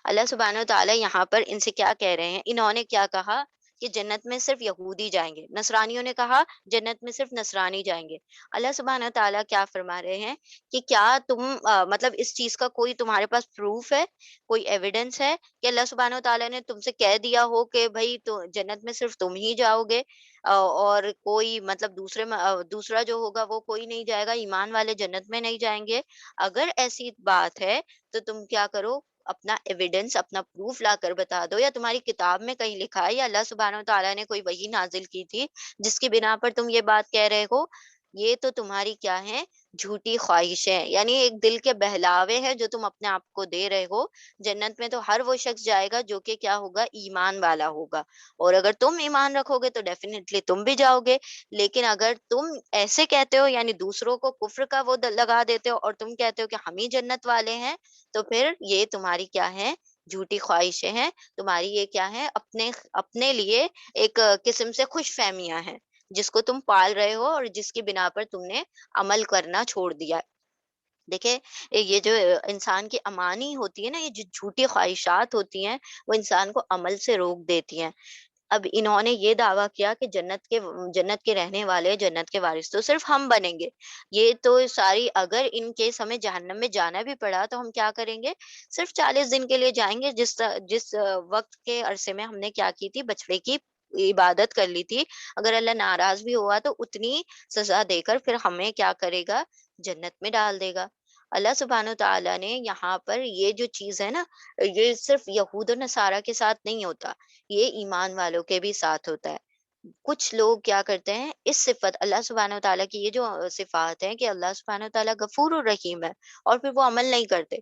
اللہ سبحانہ و تعالیٰ یہاں پر ان سے کیا کہہ رہے ہیں، انہوں نے کیا کہا کہ جنت میں صرف یہودی جائیں گے، نصرانیوں نے کہا جنت میں صرف نصرانی جائیں گے. اللہ سبحانہ و تعالیٰ کیا فرما رہے ہیں کہ کیا تم مطلب اس چیز کا کوئی تمہارے پاس پروف ہے، کوئی ایویڈنس ہے کہ اللہ سبحانہ و تعالیٰ نے تم سے کہہ دیا ہو کہ بھائی تو جنت میں صرف تم ہی جاؤ گے، اور کوئی مطلب دوسرا جو ہوگا وہ کوئی نہیں جائے گا، ایمان والے جنت میں نہیں جائیں گے. اگر ایسی بات ہے تو تم کیا کرو، اپنا ایویڈنس، اپنا پروف لا کر بتا دو، یا تمہاری کتاب میں کہیں لکھا ہے یا اللہ سبحانہ و تعالیٰ نے کوئی وحی نازل کی تھی جس کی بنا پر تم یہ بات کہہ رہے ہو، یہ تو تمہاری کیا ہے، جھوٹی خواہشیں، یعنی ایک دل کے بہلاوے ہیں جو تم اپنے آپ کو دے رہے ہو۔ جنت میں تو ہر وہ شخص جائے گا جو کہ کیا ہوگا، ایمان والا ہوگا، اور اگر تم ایمان رکھو گے تو ڈیفینیٹلی تم بھی جاؤ گے۔ لیکن اگر تم ایسے کہتے ہو، یعنی دوسروں کو کفر کا وہ لگا دیتے ہو اور تم کہتے ہو کہ ہم ہی جنت والے ہیں، تو پھر یہ تمہاری کیا ہے، جھوٹی خواہشیں ہیں، تمہاری یہ کیا ہے، اپنے اپنے لیے ایک قسم سے خوش فہمیاں ہیں جس کو تم پال رہے ہو اور جس کی بنا پر تم نے عمل کرنا چھوڑ دیا۔ دیکھیں، یہ جو انسان کی امانی ہوتی ہے نا، یہ جو جھوٹی خواہشات ہوتی ہیں، وہ انسان کو عمل سے روک دیتی ہیں۔ اب انہوں نے یہ دعویٰ کیا کہ جنت کے رہنے والے، جنت کے وارث تو صرف ہم بنیں گے۔ یہ تو ساری، اگر ان کیس ہمیں جہنم میں جانا بھی پڑا تو ہم کیا کریں گے، صرف 40 دن کے لیے جائیں گے، جس وقت کے عرصے میں ہم نے کیا کی تھی، بچڑے کی عبادت کر لی تھی۔ اگر اللہ ناراض بھی ہوا تو اتنی سزا دے کر پھر ہمیں کیا کرے گا، جنت میں ڈال دے گا۔ اللہ سبحانہ تعالیٰ نے یہاں پر یہ جو چیز ہے نا، یہ صرف یہود و نصارہ کے ساتھ نہیں ہوتا، یہ ایمان والوں کے بھی ساتھ ہوتا ہے۔ کچھ لوگ کیا کرتے ہیں، اس صفت اللہ سبحانہ و تعالیٰ کی، یہ جو صفات ہیں کہ اللہ سبحانہ و تعالیٰ غفور الرحیم ہے، اور پھر وہ عمل نہیں کرتے،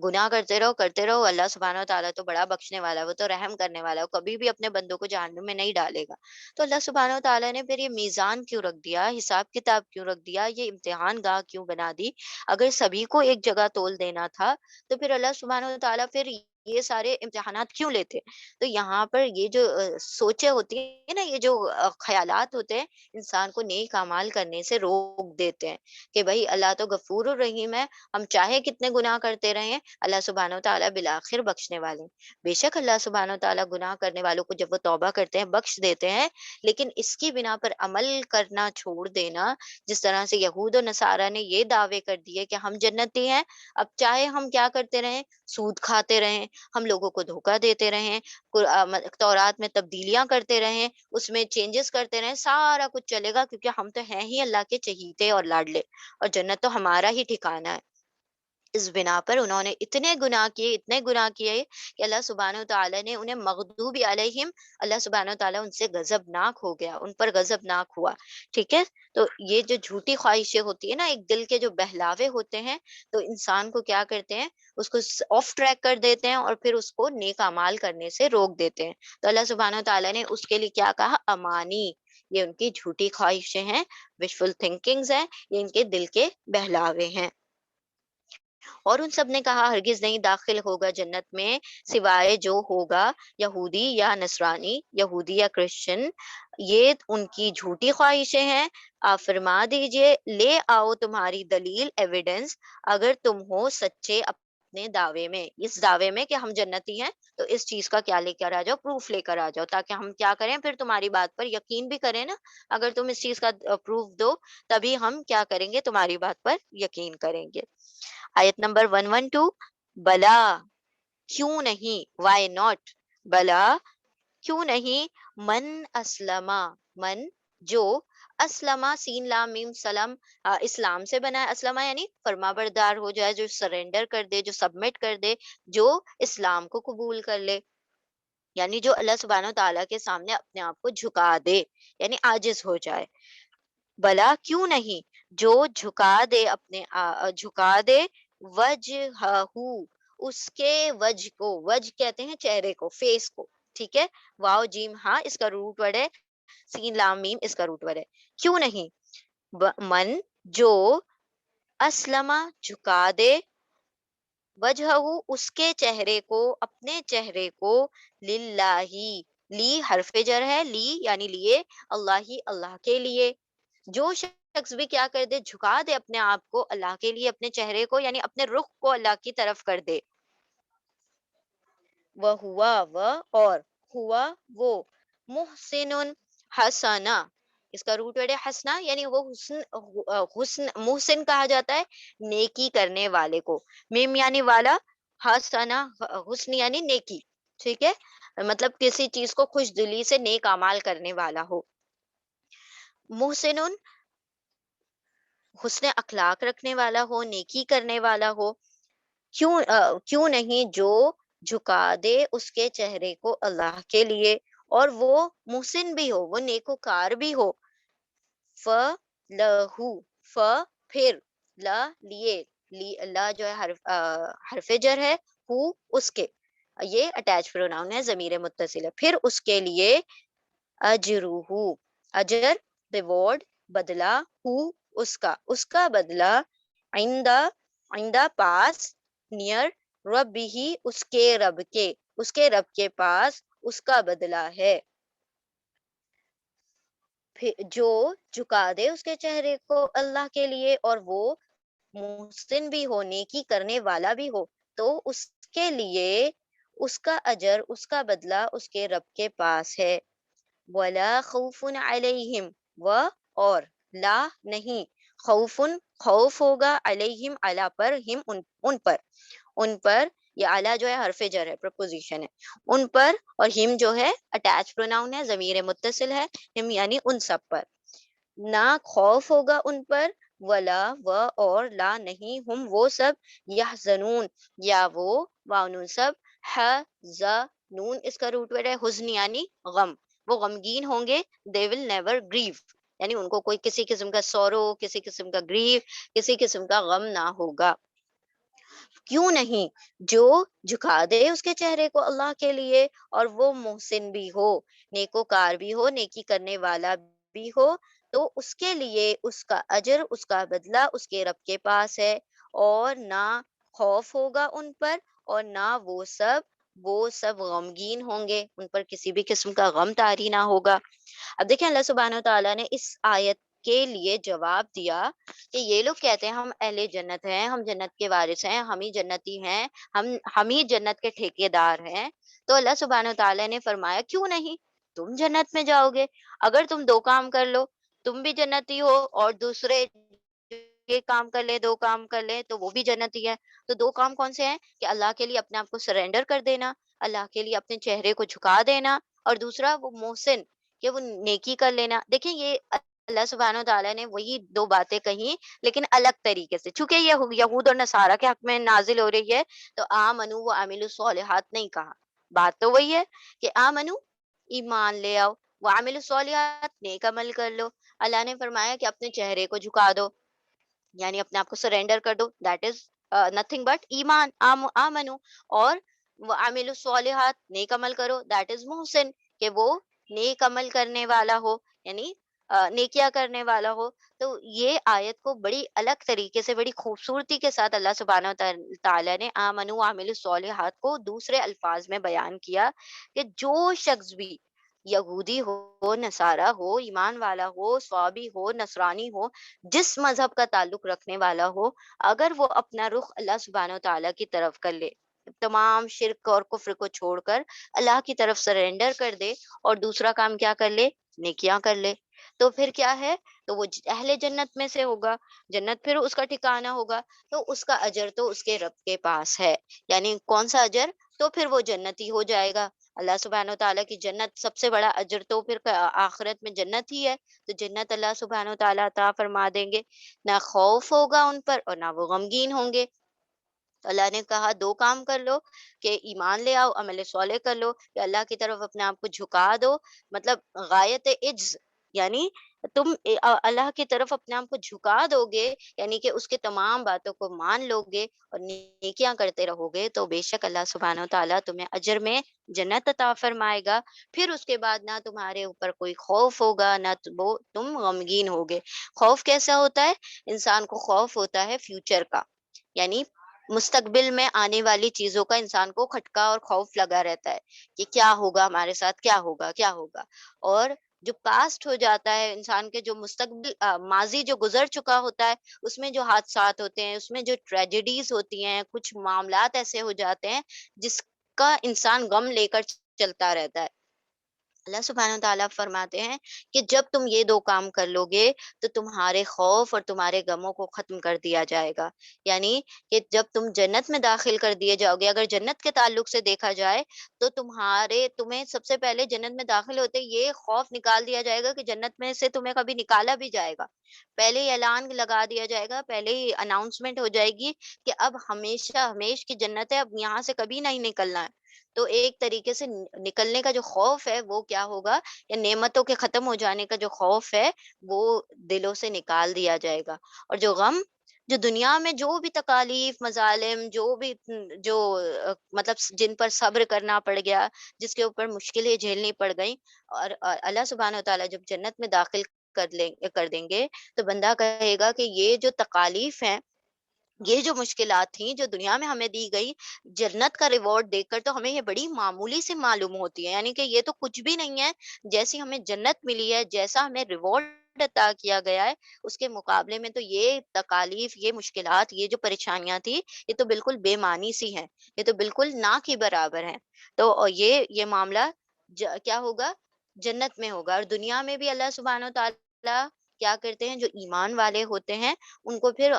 گناہ کرتے رہو، اللہ سبحانہ و تعالیٰ تو بڑا بخشنے والا ہے، وہ تو رحم کرنے والا ہے، وہ کبھی بھی اپنے بندوں کو جہنم میں نہیں ڈالے گا۔ تو اللہ سبحانہ و تعالیٰ نے پھر یہ میزان کیوں رکھ دیا، حساب کتاب کیوں رکھ دیا، یہ امتحان گاہ کیوں بنا دی؟ اگر سبھی کو ایک جگہ تول دینا تھا تو پھر اللہ سبحانہ و تعالیٰ پھر یہ سارے امتحانات کیوں لیتے؟ تو یہاں پر یہ جو سوچیں ہوتی ہیں نا، یہ جو خیالات ہوتے ہیں، انسان کو نیک اعمال کرنے سے روک دیتے ہیں کہ بھائی اللہ تو غفور الرحیم ہے، ہم چاہے کتنے گناہ کرتے رہیں، اللہ سبحانہ و تعالیٰ بالآخر بخشنے والے ہیں۔ بے شک اللہ سبحانہ و تعالیٰ گناہ کرنے والوں کو جب وہ توبہ کرتے ہیں بخش دیتے ہیں، لیکن اس کی بنا پر عمل کرنا چھوڑ دینا، جس طرح سے یہود و نصارہ نے یہ دعوے کر دیے کہ ہم جنتی ہیں، اب چاہے ہم کیا کرتے رہیں، سود کھاتے رہیں، ہم لوگوں کو دھوکہ دیتے رہیں، تورات میں تبدیلیاں کرتے رہیں، اس میں چینجز کرتے رہیں، سارا کچھ چلے گا، کیونکہ ہم تو ہیں ہی اللہ کے چہیتے اور لاڈلے، اور جنت تو ہمارا ہی ٹھکانہ ہے۔ اس بنا پر انہوں نے اتنے گناہ کیے کہ اللہ سبحانہ و تعالیٰ نے انہیں مغضوب علیہم، اللہ سبحانہ و تعالیٰ ان سے غضبناک ہو گیا، ان پر غضبناک ہوا۔ ٹھیک ہے، تو یہ جو جھوٹی خواہشیں ہوتی ہے نا، ایک دل کے جو بہلاوے ہوتے ہیں، تو انسان کو کیا کرتے ہیں، اس کو آف ٹریک کر دیتے ہیں اور پھر اس کو نیک اعمال کرنے سے روک دیتے ہیں۔ تو اللہ سبحانہ و تعالیٰ نے اس کے لیے کیا کہا، امانی، یہ ان کی جھوٹی خواہشیں ہیں، وشفل تھنکنگز ہیں، یہ ان کے دل کے بہلاوے ہیں۔ اور ان سب نے کہا ہرگز نہیں داخل ہوگا جنت میں سوائے جو ہوگا یہودی یا نصرانی، یہودی یا کرسچن، یہ ان کی جھوٹی خواہشیں ہیں۔ آپ فرما دیجئے، لے آؤ تمہاری دلیل، ایویڈنس، اگر تم ہو سچے اپنے دعوے میں، اس دعوے میں کہ ہم جنتی ہیں، تو اس چیز کا کیا لے کر آ جاؤ، پروف لے کر آ جاؤ، تاکہ ہم کیا کریں، پھر تمہاری بات پر یقین بھی کریں نا۔ اگر تم اس چیز کا پروف دو، تبھی ہم کیا کریں گے، تمہاری بات پر یقین کریں گے۔ آیت نمبر 112، بلا، کیوں نہیں، وائی ناٹ، بلا، کیوں نہیں، من اسلم، من، جو، اسلم، سین لام میم سلم، اسلام سے بنا ہے، اسلم یعنی فرما بردار ہو جائے، جو سرنڈر کر دے، جو سبمٹ کر دے، جو اسلام کو قبول کر لے، یعنی جو اللہ سبحانہ و تعالیٰ کے سامنے اپنے آپ کو جھکا دے، یعنی عاجز ہو جائے۔ بلا، کیوں نہیں، جو جھکا دے جھکا دے، وجہ، اس کے وجہ کو، وجہ کہتے ہیں چہرے کو، فیس کو، ٹھیک ہے، واو جیم ہاں اس کا روٹ ورڈ ہے، سین لام میم اس کا روٹ ورڈ ہے، کیوں نہیں، من، جو، اسلم، جھکا دے، وجہ، اس کے چہرے کو، اپنے چہرے کو، للہ، لی حرف جر ہے، لی یعنی لیے، اللہ ہی اللہ کے لیے، جو شخص بھی کیا کر دے، جھکا دے اپنے آپ کو اللہ کے لیے، اپنے چہرے کو یعنی اپنے رخ کو اللہ کی طرف کر دے، وہ ہوا وہ، اور ہوا وہ، محسن، حسنا، اس کا روٹ ورڈ ہے حسنا، یعنی وہ حسن محسن کہا جاتا ہے نیکی کرنے والے کو، میم یعنی والا، حسنا حسن یعنی نیکی، ٹھیک ہے، مطلب کسی چیز کو خوش دلی سے نیک اعمال کرنے والا ہو، محسن، حسن اخلاق رکھنے والا ہو، نیکی کرنے والا ہو، کیوں نہیں جو جھکا دے اس کے چہرے کو اللہ کے لیے اور وہ محسن بھی ہو، وہ نیکوکار بھی ہو. ف لہو، ف پھر، لا لیے، لا جو ہے حرف جر ہے، ہو اس کے، یہ اٹیچ پروناؤن ہے، ضمیر متصل ہے، پھر اس کے لیے اجرہ، اجر ریوارڈ، بدلہ، ہو اس کا بدلہ، عندہ، عندہ پاس، نیئر، رب ہی اس کے رب کے پاس اس کا بدلہ ہے. جو جھکا دے اس کے چہرے کو اللہ کے لیے اور وہ محسن بھی ہو، نیکی کرنے والا بھی ہو، تو اس کے لیے اس کا اجر، اس کا بدلہ اس کے رب کے پاس ہے. ولا خوف علیہم، و اور، لا نہیں، خوف خوف ہوگا، علیہم علی پر، ہم ان پر، یہ اعلیٰ جو ہے حرف جر ہے، پرپوزیشن ہے، ان پر، اور ہم جو ہے اٹیچ پروناؤن ہے، ضمیر متصل ہے، ہم یعنی ان سب پر، نہ خوف ہوگا ان پر، ولا و اور، لا نہیں، ہم وہ سب، یحزنون یا وہ واؤن سب، حزنون اس کا روٹ ورڈ ہے، حزن یعنی غم، وہ غمگین ہوں گے، they will never grieve یعنی ان کو کوئی کسی قسم کا سورو، کسی قسم کا گریف، کسی قسم کا غم نہ ہوگا. کیوں نہیں جو جھکا دے اس کے چہرے کو اللہ کے لیے اور وہ محسن بھی ہو، نیکوکار بھی ہو، نیکی کرنے والا بھی ہو، تو اس کے لیے اس کا اجر، اس کا بدلہ اس کے رب کے پاس ہے، اور نہ خوف ہوگا ان پر اور نہ وہ سب غمگین ہوں گے، ان پر کسی بھی قسم کا غم طاری نہ ہوگا. اب دیکھیں اللہ سبحانہ و تعالیٰ نے اس آیت کے لیے جواب دیا کہ یہ لوگ کہتے ہیں ہم اہل جنت ہیں، ہم جنت کے وارث ہیں، ہم ہی جنتی ہیں، ہم ہی جنت کے ٹھیکیدار ہیں. تو اللہ سبحانہ و تعالیٰ نے فرمایا کیوں نہیں، تم جنت میں جاؤ گے اگر تم دو کام کر لو، تم بھی جنتی ہو اور دوسرے یہ کام کر لے، دو کام کر لے تو وہ بھی جنتی ہے. تو دو کام کون سے ہیں کہ اللہ کے لیے اپنے آپ کو سرینڈر کر دینا، اللہ کے لیے اپنے چہرے کو جھکا دینا، اور دوسرا وہ محسن کہ وہ نیکی کر لینا. دیکھیں یہ اللہ سبحانہ و تعالیٰ نے وہی دو باتیں کہیں لیکن الگ طریقے سے، چونکہ یہ یہود اور نصارہ کے حق میں نازل ہو رہی ہے تو آمنو و عاملوا الصالحات نہیں کہا. بات تو وہی ہے کہ آمنو ایمان لے آؤ، وہ عامل الصالحات نیک عمل کر لو. اللہ نے فرمایا کہ اپنے چہرے کو جھکا دو، یعنی اپنے آپ کو سرینڈر کر دو، دیٹ از نتھنگ بٹ ایمان، آمنو، اور وہ عامل الصالحات نیک عمل کرو، دیٹ از محسن کہ وہ نیک عمل کرنے والا ہو، یعنی نیکیاں کرنے والا ہو. تو یہ آیت کو بڑی الگ طریقے سے، بڑی خوبصورتی کے ساتھ اللہ سبحانہ و تعالیٰ نے آمنو وعملوا الصالحات کو دوسرے الفاظ میں بیان کیا کہ جو شخص بھی یہودی ہو، نصارہ ہو، ایمان والا ہو، صوابی ہو، نصرانی ہو، جس مذہب کا تعلق رکھنے والا ہو، اگر وہ اپنا رخ اللہ سبحانہ و تعالیٰ کی طرف کر لے، تمام شرک اور کفر کو چھوڑ کر اللہ کی طرف سرینڈر کر دے، اور دوسرا کام کیا کر لے، نیکیاں کر لے، تو پھر کیا ہے، تو وہ اہل جنت میں سے ہوگا، جنت پھر اس کا ٹھکانہ ہوگا، تو اس کا اجر تو اس کے رب کے پاس ہے. یعنی کون سا اجر، تو پھر وہ جنتی ہو جائے گا. اللہ سبحانہ و تعالیٰ کی جنت سب سے بڑا اجر تو پھر آخرت میں جنت ہی ہے، تو جنت اللہ سبحانہ و تعالیٰ عطا فرما دیں گے، نہ خوف ہوگا ان پر اور نہ وہ غمگین ہوں گے. تو اللہ نے کہا دو کام کر لو کہ ایمان لے آؤ، عمل صالح کر لو، کہ اللہ کی طرف اپنے آپ کو جھکا دو، مطلب غایت عجز، یعنی تم اللہ کی طرف اپنے آپ کو جھکا دو گے، یعنی کہ اس کے تمام باتوں کو مان لو گے اور نیکیاں کرتے رہو گے، تو بے شک اللہ سبحانہ و تعالیٰ تمہیں اجر میں جنت عطا فرمائے گا. پھر اس کے بعد نہ تمہارے اوپر کوئی خوف ہوگا، نہ تم غمگین ہوگے. خوف کیسا ہوتا ہے، انسان کو خوف ہوتا ہے فیوچر کا، یعنی مستقبل میں آنے والی چیزوں کا انسان کو کھٹکا اور خوف لگا رہتا ہے کہ کیا ہوگا ہمارے ساتھ، کیا ہوگا کیا ہوگا. اور جو پاسٹ ہو جاتا ہے انسان کے، جو مستقبل ماضی جو گزر چکا ہوتا ہے، اس میں جو حادثات ہوتے ہیں، اس میں جو ٹریجڈیز ہوتی ہیں، کچھ معاملات ایسے ہو جاتے ہیں جس کا انسان غم لے کر چلتا رہتا ہے. اللہ سبحانہ و تعالیٰ فرماتے ہیں کہ جب تم یہ 2 کام کر لو گے تو تمہارے خوف اور تمہارے غموں کو ختم کر دیا جائے گا۔ یعنی کہ جب تم جنت میں داخل کر دیے جاؤ گے، اگر جنت کے تعلق سے دیکھا جائے تو تمہیں سب سے پہلے جنت میں داخل ہوتے ہی یہ خوف نکال دیا جائے گا کہ جنت میں سے تمہیں کبھی نکالا بھی جائے گا۔ پہلے ہی اعلان لگا دیا جائے گا، پہلے ہی اناؤنسمنٹ ہو جائے گی کہ اب ہمیشہ ہمیش کی جنت ہے، اب یہاں سے کبھی نہیں نکلنا ہے۔ تو ایک طریقے سے نکلنے کا جو خوف ہے وہ کیا ہوگا، یا نعمتوں کے ختم ہو جانے کا جو خوف ہے وہ دلوں سے نکال دیا جائے گا۔ اور جو غم، جو دنیا میں جو بھی تکالیف، مظالم، جو بھی مطلب جن پر صبر کرنا پڑ گیا، جس کے اوپر مشکلیں جھیلنی پڑ گئیں، اور اللہ سبحانہ و تعالیٰ جب جنت میں داخل کر دیں گے تو بندہ کہے گا کہ یہ جو تکالیف ہیں، یہ جو مشکلات تھیں جو دنیا میں ہمیں دی گئی، جنت کا ریوارڈ دیکھ کر تو ہمیں یہ بڑی معمولی سے معلوم ہوتی ہے، یعنی کہ یہ تو کچھ بھی نہیں ہے، جیسی ہمیں جنت ملی ہے، جیسا ہمیں ریوارڈ عطا کیا گیا ہے، اس کے مقابلے میں تو یہ تکالیف، یہ مشکلات، یہ جو پریشانیاں تھی، یہ تو بالکل بے معنی سی ہیں، یہ تو بالکل نہ کے برابر ہیں۔ تو یہ معاملہ کیا ہوگا، جنت میں ہوگا۔ اور دنیا میں بھی اللہ سبحانہ و تعالیٰ کیا کرتے ہیں، جو ایمان والے ہوتے ہیں ان کو پھر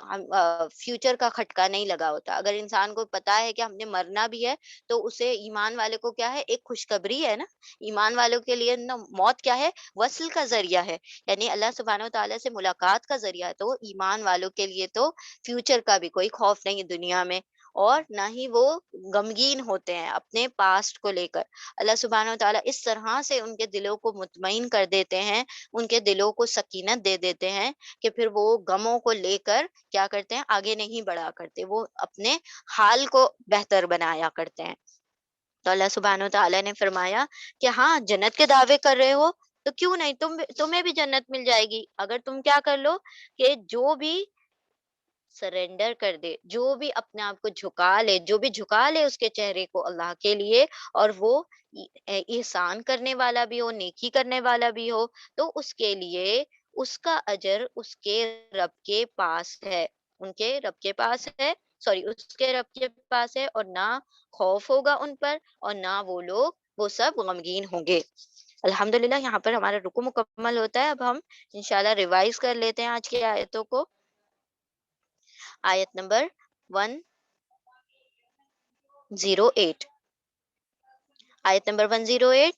فیوچر کا کھٹکا نہیں لگا ہوتا۔ اگر انسان کو پتا ہے کہ ہم نے مرنا بھی ہے تو اسے، ایمان والے کو کیا ہے، ایک خوشخبری ہے نا، ایمان والوں کے لیے نا موت کیا ہے، وصل کا ذریعہ ہے، یعنی اللہ سبحانہ و تعالیٰ سے ملاقات کا ذریعہ ہے۔ تو ایمان والوں کے لیے تو فیوچر کا بھی کوئی خوف نہیں ہے دنیا میں، اور نہ ہی وہ غمگین ہوتے ہیں اپنے پاسٹ کو لے کر۔ اللہ سبحانہ و تعالیٰ اس طرح سے ان کے دلوں کو مطمئن کر دیتے ہیں، ان کے دلوں کو سکینت دے دیتے ہیں کہ پھر وہ غموں کو لے کر کیا کرتے ہیں، آگے نہیں بڑھا کرتے، وہ اپنے حال کو بہتر بنایا کرتے ہیں۔ تو اللہ سبحانہ و تعالیٰ نے فرمایا کہ ہاں، جنت کے دعوے کر رہے ہو تو کیوں نہیں، تمہیں بھی جنت مل جائے گی اگر تم کیا کر لو، کہ جو بھی سرنڈر کر دے، جو بھی اپنے آپ کو جھکا لے، جو بھی جھکا لے اس کے چہرے کو اللہ کے لیے، اور وہ احسان کرنے والا بھی ہو، نیکی کرنے والا بھی ہو، تو اس کے لیے اس کا اجر اس کے رب کے پاس ہے، ان کے رب کے پاس ہے، سوری، اس کے رب کے پاس ہے، اور نہ خوف ہوگا ان پر، اور نہ وہ سب غمگین ہوں گے۔ الحمدللہ یہاں پر ہمارا رکو مکمل ہوتا ہے۔ اب ہم انشاءاللہ ریوائز کر لیتے ہیں آج کی آیتوں کو۔ آیت نمبر 108، آیت نمبر 108،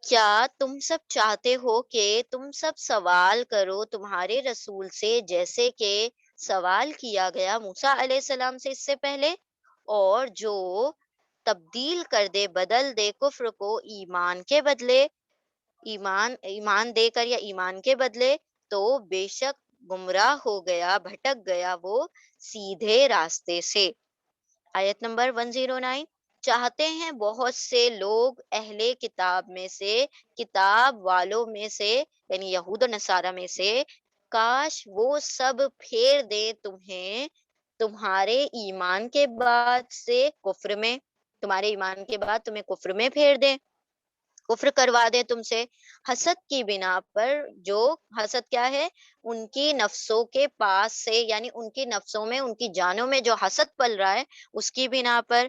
کیا تم سب چاہتے ہو کہ تم سب سوال کرو تمہارے رسول سے، جیسے کہ سوال کیا گیا موسیٰ علیہ السلام سے اس سے پہلے، اور جو تبدیل کر دے، بدل دے کفر کو ایمان کے بدلے، ایمان دے کر یا ایمان کے بدلے، تو بے شک گمراہ ہو گیا، بھٹک گیا وہ سیدھے راستے سے۔ آیت نمبر 109، چاہتے ہیں بہت سے لوگ اہل کتاب میں سے، کتاب والوں میں سے، یعنی یہود و نصارہ میں سے، کاش وہ سب پھیر دیں تمہیں تمہارے ایمان کے بعد سے کفر میں، تمہارے ایمان کے بعد تمہیں کفر میں پھیر دیں، کفر کروا دیں تم سے، حسد کی بنا پر۔ جو حسد کیا ہے، ان کی نفسوں کے پاس سے، یعنی ان کی نفسوں میں، ان کی جانوں میں جو حسد پل رہا ہے اس کی بنا پر،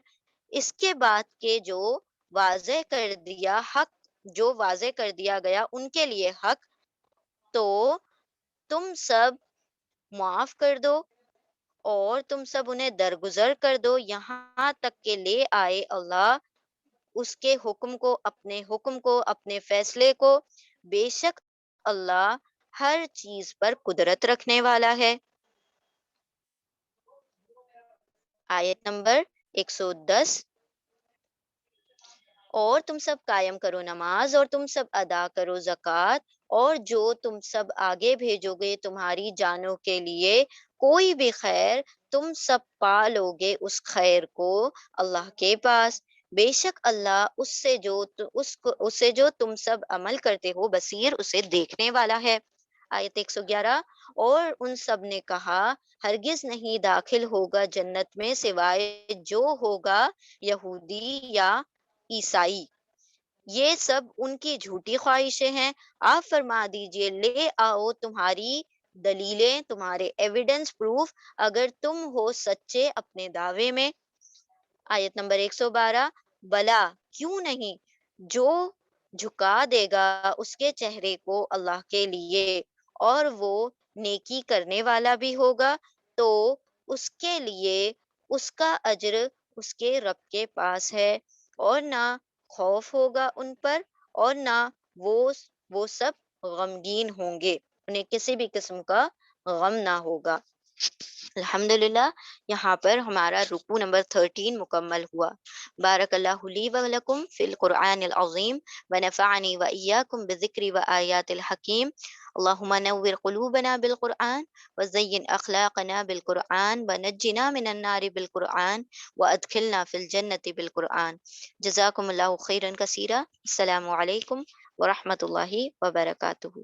اس کے بعد کے جو واضح کر دیا حق، جو واضح کر دیا گیا ان کے لیے حق، تو تم سب معاف کر دو، اور تم سب انہیں درگزر کر دو، یہاں تک کہ لے آئے اللہ اس کے حکم کو، اپنے حکم کو، اپنے فیصلے کو، بے شک اللہ ہر چیز پر قدرت رکھنے والا ہے۔ آیت نمبر 110، اور تم سب قائم کرو نماز، اور تم سب ادا کرو زکوٰۃ، اور جو تم سب آگے بھیجو گے تمہاری جانوں کے لیے کوئی بھی خیر، تم سب پا لو گے اس خیر کو اللہ کے پاس، بے شک اللہ اس سے جو تم سب عمل کرتے ہو بصیر، اسے دیکھنے والا ہے۔ آیت 111، اور ان سب نے کہا ہرگز نہیں داخل ہوگا جنت میں سوائے جو ہوگا یہودی یا عیسائی، یہ سب ان کی جھوٹی خواہشیں ہیں، آپ فرما دیجئے لے آؤ تمہاری دلیلیں، تمہارے ایویڈنس، پروف، اگر تم ہو سچے اپنے دعوے میں۔ آیت نمبر 112، بلا کیوں نہیں، جو جھکا دے گا اس کے چہرے کو اللہ کے لیے اور وہ نیکی کرنے والا بھی ہوگا، تو اس کے لیے اس کا اجر اس کے رب کے پاس ہے، اور نہ خوف ہوگا ان پر، اور نہ وہ وہ سب غمگین ہوں گے، انہیں کسی بھی قسم کا غم نہ ہوگا۔ الحمد للہ، یہاں پر ہمارا رکوع نمبر 13 مکمل ہوا۔ بارک اللہ لی و لکم فی القرآن العظیم ونفعنی و ایاکم بذکری و آیات الحکیم۔ اللہم نور قلوبنا بالقرآن وزین اخلاقنا بالقرآن ونجنا من النار بالقرآن وادخلنا فی الجنة بالقرآن۔ جزاکم اللہ خیرا کثیرا۔ السلام علیکم ورحمۃ اللہ وبرکاتہ۔